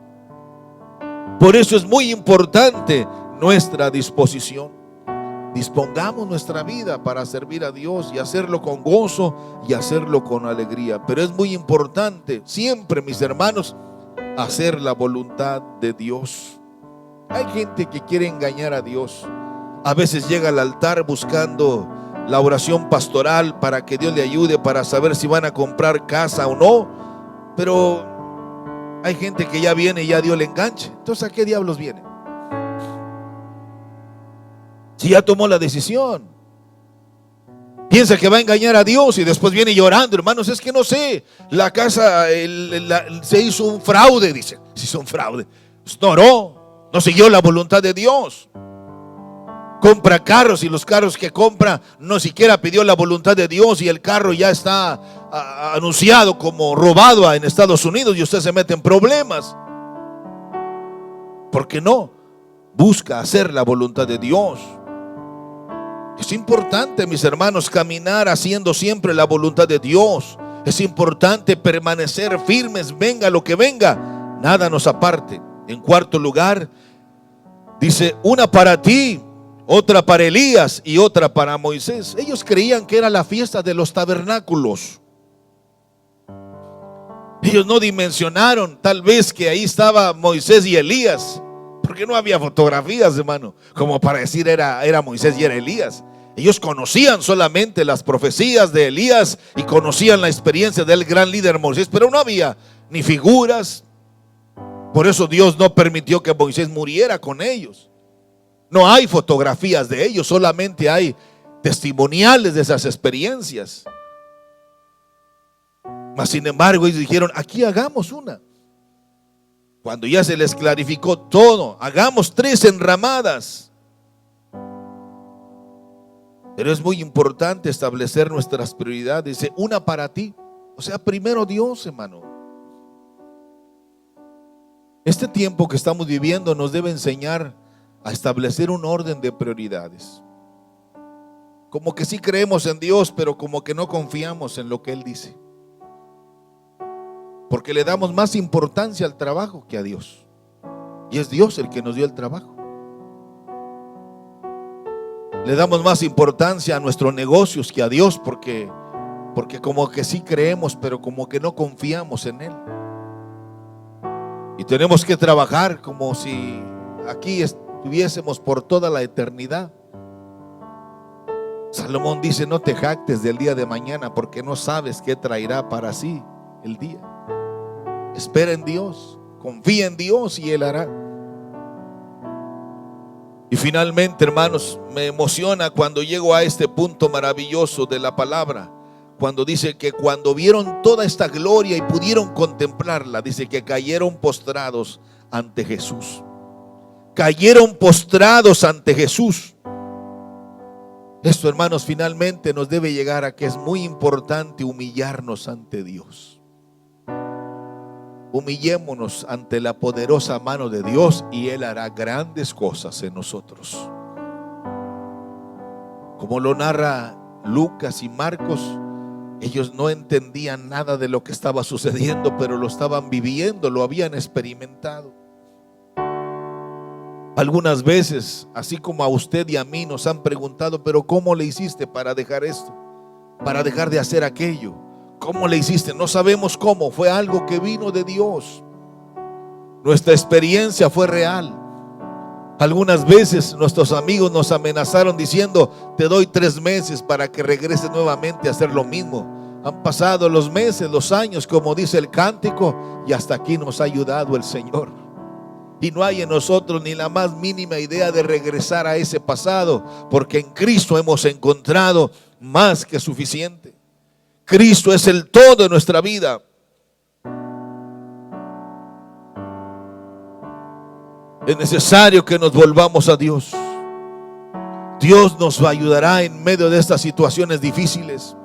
Por eso es muy importante nuestra disposición. Dispongamos nuestra vida para servir a Dios y hacerlo con gozo y hacerlo con alegría. Pero es muy importante siempre, mis hermanos, hacer la voluntad de Dios. Hay gente que quiere engañar a Dios. A veces llega al altar buscando la oración pastoral para que Dios le ayude para saber si van a comprar casa o no. Pero hay gente que ya viene y ya Dios le enganche. Entonces, ¿a qué diablos viene? Si ya tomó la decisión, piensa que va a engañar a Dios y después viene llorando. Hermanos, es que no sé, la casa se hizo un fraude, dice. Se hizo un fraude. No siguió la voluntad de Dios. Compra carros y los carros que compra no siquiera pidió la voluntad de Dios, y el carro ya está anunciado como robado en Estados Unidos, y usted se mete en problemas. Porque no busca hacer la voluntad de Dios. Es importante, mis hermanos, caminar haciendo siempre la voluntad de Dios. Es importante permanecer firmes, venga lo que venga, nada nos aparte. En cuarto lugar, dice: una para ti, otra para Elías y otra para Moisés. Ellos creían que era la fiesta de los tabernáculos. Ellos no dimensionaron tal vez que ahí estaba Moisés y Elías, porque no había fotografías, hermano, como para decir era Moisés y era Elías. Ellos conocían solamente las profecías de Elías y conocían la experiencia del gran líder Moisés, pero no había ni figuras. Por eso Dios no permitió que Moisés muriera con ellos. No hay fotografías de ellos, solamente hay testimoniales de esas experiencias. Mas sin embargo ellos dijeron: aquí hagamos una. Cuando ya se les clarificó todo, hagamos 3 enramadas. Pero es muy importante establecer nuestras prioridades. Dice: una para ti. O sea, primero Dios, hermano. Este tiempo que estamos viviendo nos debe enseñar a establecer un orden de prioridades. Como que sí creemos en Dios, pero como que no confiamos en lo que Él dice. Porque le damos más importancia al trabajo que a Dios. Y es Dios el que nos dio el trabajo. Le damos más importancia a nuestros negocios que a Dios, porque como que sí creemos, pero como que no confiamos en Él. Y tenemos que trabajar como si aquí estuviésemos por toda la eternidad. Salomón dice: no te jactes del día de mañana, porque no sabes qué traerá para sí el día. Espera en Dios, confía en Dios y Él hará. Y finalmente, hermanos, me emociona cuando llego a este punto maravilloso de la palabra, cuando dice que cuando vieron toda esta gloria y pudieron contemplarla, dice que cayeron postrados ante Jesús. Cayeron postrados ante Jesús. Esto, hermanos, finalmente nos debe llegar a que es muy importante humillarnos ante Dios. Humillémonos ante la poderosa mano de Dios y Él hará grandes cosas en nosotros. Como lo narra Lucas y Marcos, ellos no entendían nada de lo que estaba sucediendo, pero lo estaban viviendo, lo habían experimentado. Algunas veces, así como a usted y a mí, nos han preguntado: pero ¿cómo le hiciste para dejar esto? Para dejar de hacer aquello. ¿Cómo le hiciste? No sabemos cómo, fue algo que vino de Dios. Nuestra experiencia fue real. Algunas veces nuestros amigos nos amenazaron diciendo: te doy 3 meses para que regreses nuevamente a hacer lo mismo. Han pasado los meses, los años, como dice el cántico, y hasta aquí nos ha ayudado el Señor. Y no hay en nosotros ni la más mínima idea de regresar a ese pasado, porque en Cristo hemos encontrado más que suficiente. Cristo es el todo de nuestra vida. Es necesario que nos volvamos a Dios. Dios nos ayudará en medio de estas situaciones difíciles.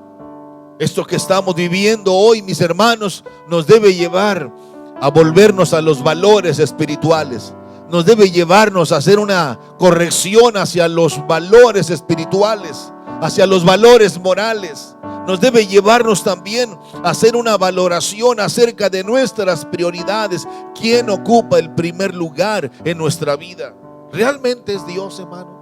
Esto que estamos viviendo hoy, mis hermanos, nos debe llevar a volvernos a los valores espirituales. Nos debe llevarnos a hacer una corrección hacia los valores espirituales, hacia los valores morales. Nos debe llevarnos también a hacer una valoración acerca de nuestras prioridades. ¿Quién ocupa el primer lugar en nuestra vida? ¿Realmente es Dios, hermano?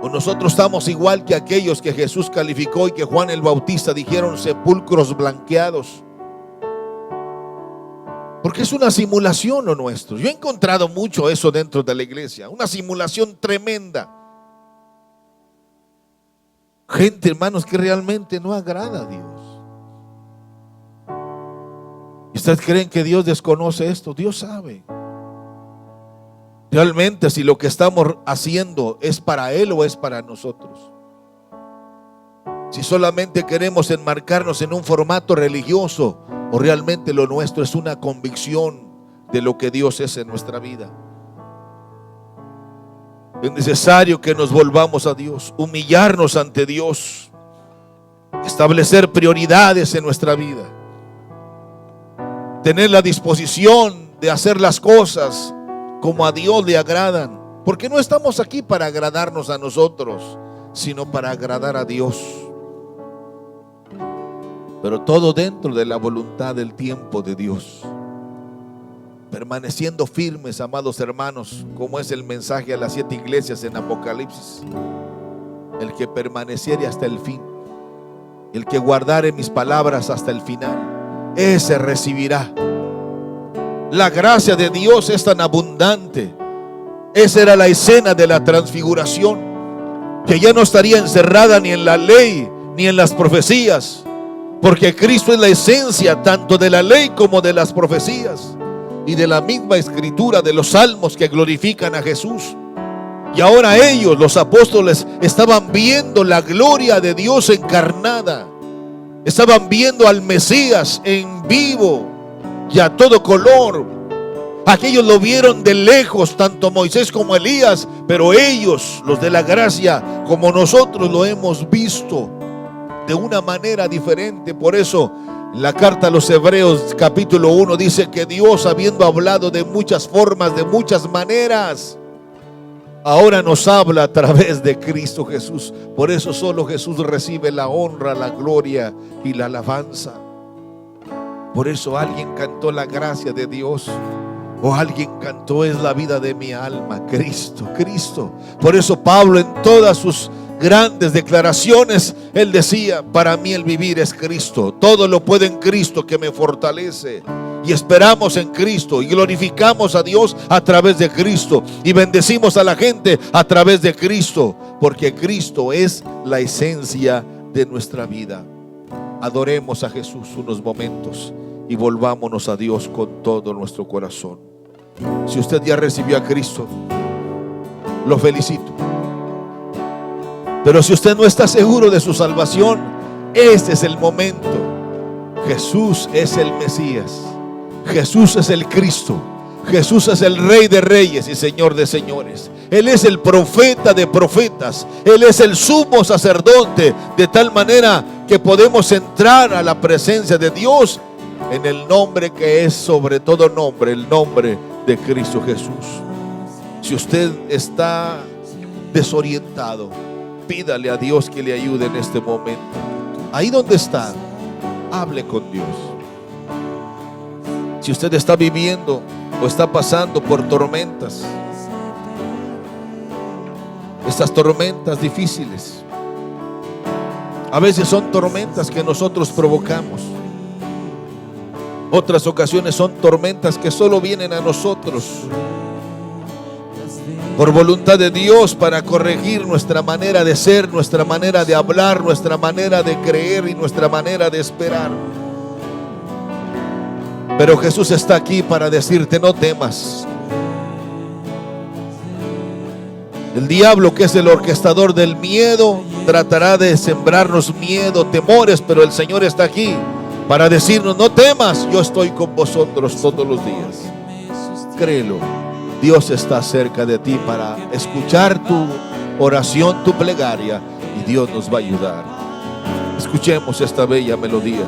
¿O nosotros estamos igual que aquellos que Jesús calificó y que Juan el Bautista dijeron sepulcros blanqueados? Porque es una simulación lo nuestro. Yo he encontrado mucho eso dentro de la iglesia, una simulación tremenda. Gente, hermanos, que realmente no agrada a Dios. ¿Y ustedes creen que Dios desconoce esto? Dios sabe. Realmente, si lo que estamos haciendo es para Él o es para nosotros. Si solamente queremos enmarcarnos en un formato religioso, o realmente lo nuestro es una convicción de lo que Dios es en nuestra vida. Es necesario que nos volvamos a Dios, humillarnos ante Dios, establecer prioridades en nuestra vida, tener la disposición de hacer las cosas como a Dios le agradan, porque no estamos aquí para agradarnos a nosotros, sino para agradar a Dios. Pero todo dentro de la voluntad del tiempo de Dios. Permaneciendo firmes, amados hermanos, como es el mensaje a las 7 iglesias en Apocalipsis. El que permaneciere hasta el fin, el que guardare mis palabras hasta el final, ese recibirá. La gracia de Dios es tan abundante. Esa era la escena de la transfiguración, que ya no estaría encerrada ni en la ley ni en las profecías, porque Cristo es la esencia tanto de la ley como de las profecías y de la misma escritura de los salmos que glorifican a Jesús. Y ahora ellos, los apóstoles, estaban viendo la gloria de Dios encarnada. Estaban viendo al Mesías en vivo y a todo color. Aquellos lo vieron de lejos, tanto Moisés como Elías, pero ellos, los de la gracia, como nosotros lo hemos visto de una manera diferente. Por eso la carta a los Hebreos capítulo 1 dice que Dios, habiendo hablado de muchas formas, de muchas maneras, ahora nos habla a través de Cristo Jesús. Por eso solo Jesús recibe la honra, la gloria y la alabanza. Por eso alguien cantó la gracia de Dios, o alguien cantó es la vida de mi alma, Cristo, Cristo. Por eso Pablo en todas sus grandes declaraciones, él decía: para mí el vivir es Cristo, todo lo puedo en Cristo que me fortalece. Y esperamos en Cristo y glorificamos a Dios a través de Cristo y bendecimos a la gente a través de Cristo, porque Cristo es la esencia de nuestra vida. Adoremos a Jesús unos momentos y volvámonos a Dios con todo nuestro corazón. Si usted ya recibió a Cristo, lo felicito. Pero si usted no está seguro de su salvación, este es el momento. Jesús es el Mesías. Jesús es el Cristo. Jesús es el Rey de Reyes y Señor de Señores. Él es el profeta de profetas. Él es el sumo sacerdote, de tal manera que podemos entrar a la presencia de Dios en el nombre que es sobre todo nombre, el nombre de Cristo Jesús. Si usted está desorientado, pídale a Dios que le ayude en este momento. Ahí donde está, hable con Dios. Si usted está viviendo o está pasando por tormentas, estas tormentas difíciles, a veces son tormentas que nosotros provocamos. Otras ocasiones son tormentas que solo vienen a nosotros por voluntad de Dios para corregir nuestra manera de ser, nuestra manera de hablar, nuestra manera de creer y nuestra manera de esperar. Pero Jesús está aquí para decirte: no temas. El diablo, que es el orquestador del miedo, tratará de sembrarnos miedo, temores, pero el Señor está aquí para decirnos: no temas, yo estoy con vosotros todos los días. Créelo, Dios está cerca de ti para escuchar tu oración, tu plegaria, y Dios nos va a ayudar. Escuchemos esta bella melodía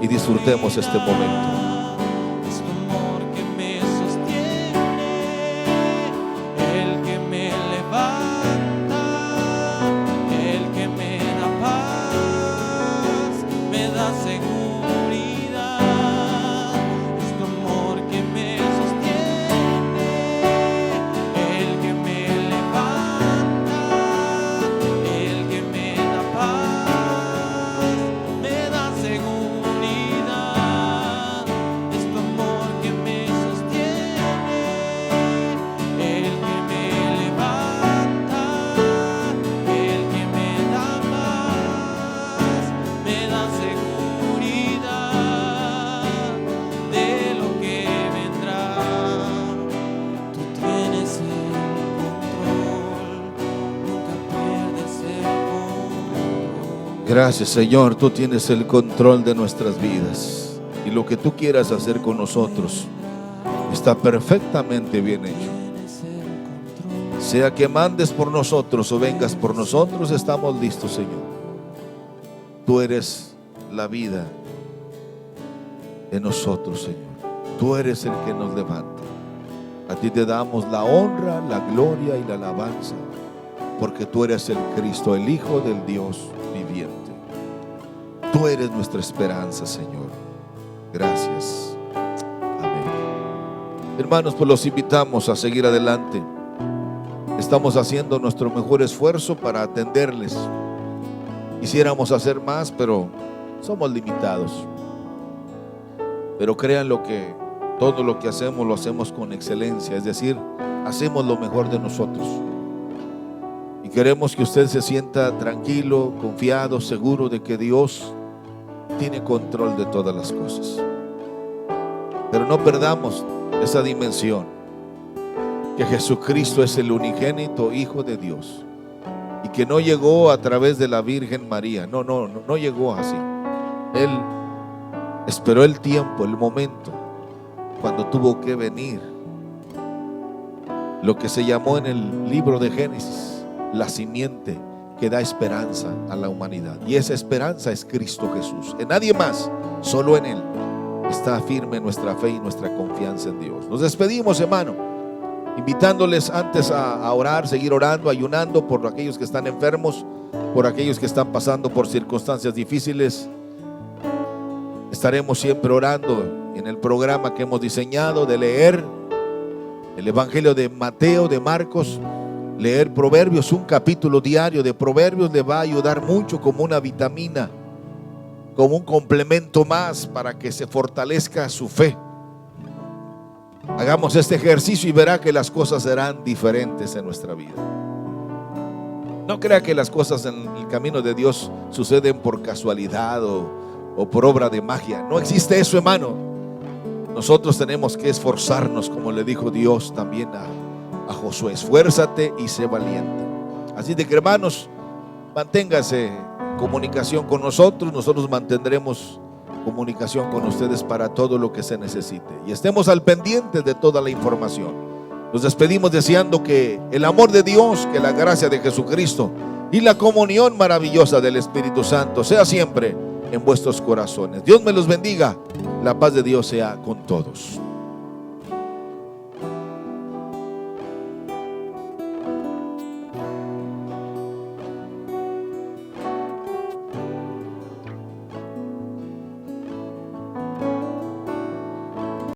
y disfrutemos este momento. Gracias, Señor, tú tienes el control de nuestras vidas y lo que tú quieras hacer con nosotros está perfectamente bien hecho. Sea que mandes por nosotros o vengas por nosotros, estamos listos, Señor. Tú eres la vida en nosotros, Señor. Tú eres el que nos levanta. A ti te damos la honra, la gloria y la alabanza, porque tú eres el Cristo, el Hijo del Dios viviente. Tú eres nuestra esperanza, Señor. Gracias. Amén. Hermanos, pues los invitamos a seguir adelante. Estamos haciendo nuestro mejor esfuerzo para atenderles. Quisiéramos hacer más, pero somos limitados. Pero crean lo que todo lo que hacemos lo hacemos con excelencia, es decir, hacemos lo mejor de nosotros. Y queremos que usted se sienta tranquilo, confiado, seguro de que Dios tiene control de todas las cosas. Pero no perdamos esa dimensión, que Jesucristo es el unigénito Hijo de Dios y que no llegó a través de la Virgen María. No llegó así. Él esperó el tiempo, el momento cuando tuvo que venir, lo que se llamó en el libro de Génesis la simiente que da esperanza a la humanidad, y esa esperanza es Cristo Jesús. En nadie más, solo en Él está firme nuestra fe y nuestra confianza en Dios. Nos despedimos, hermano, invitándoles antes a orar, seguir orando, ayunando por aquellos que están enfermos, por aquellos que están pasando por circunstancias difíciles. Estaremos siempre orando en el programa que hemos diseñado de leer el Evangelio de Mateo, de Marcos, leer Proverbios. Un capítulo diario de Proverbios le va a ayudar mucho como una vitamina, como un complemento más para que se fortalezca su fe. Hagamos este ejercicio y verá que las cosas serán diferentes en nuestra vida. No crea que las cosas en el camino de Dios suceden por casualidad o por obra de magia. No existe eso, hermano. Nosotros tenemos que esforzarnos, como le dijo Dios también a Josué: esfuérzate y sé valiente. Así de que, hermanos, manténgase en comunicación con nosotros. Nosotros mantendremos comunicación con ustedes para todo lo que se necesite, y estemos al pendiente de toda la información. Nos despedimos deseando que el amor de Dios, que la gracia de Jesucristo y la comunión maravillosa del Espíritu Santo sea siempre en vuestros corazones. Dios me los bendiga. La paz de Dios sea con todos.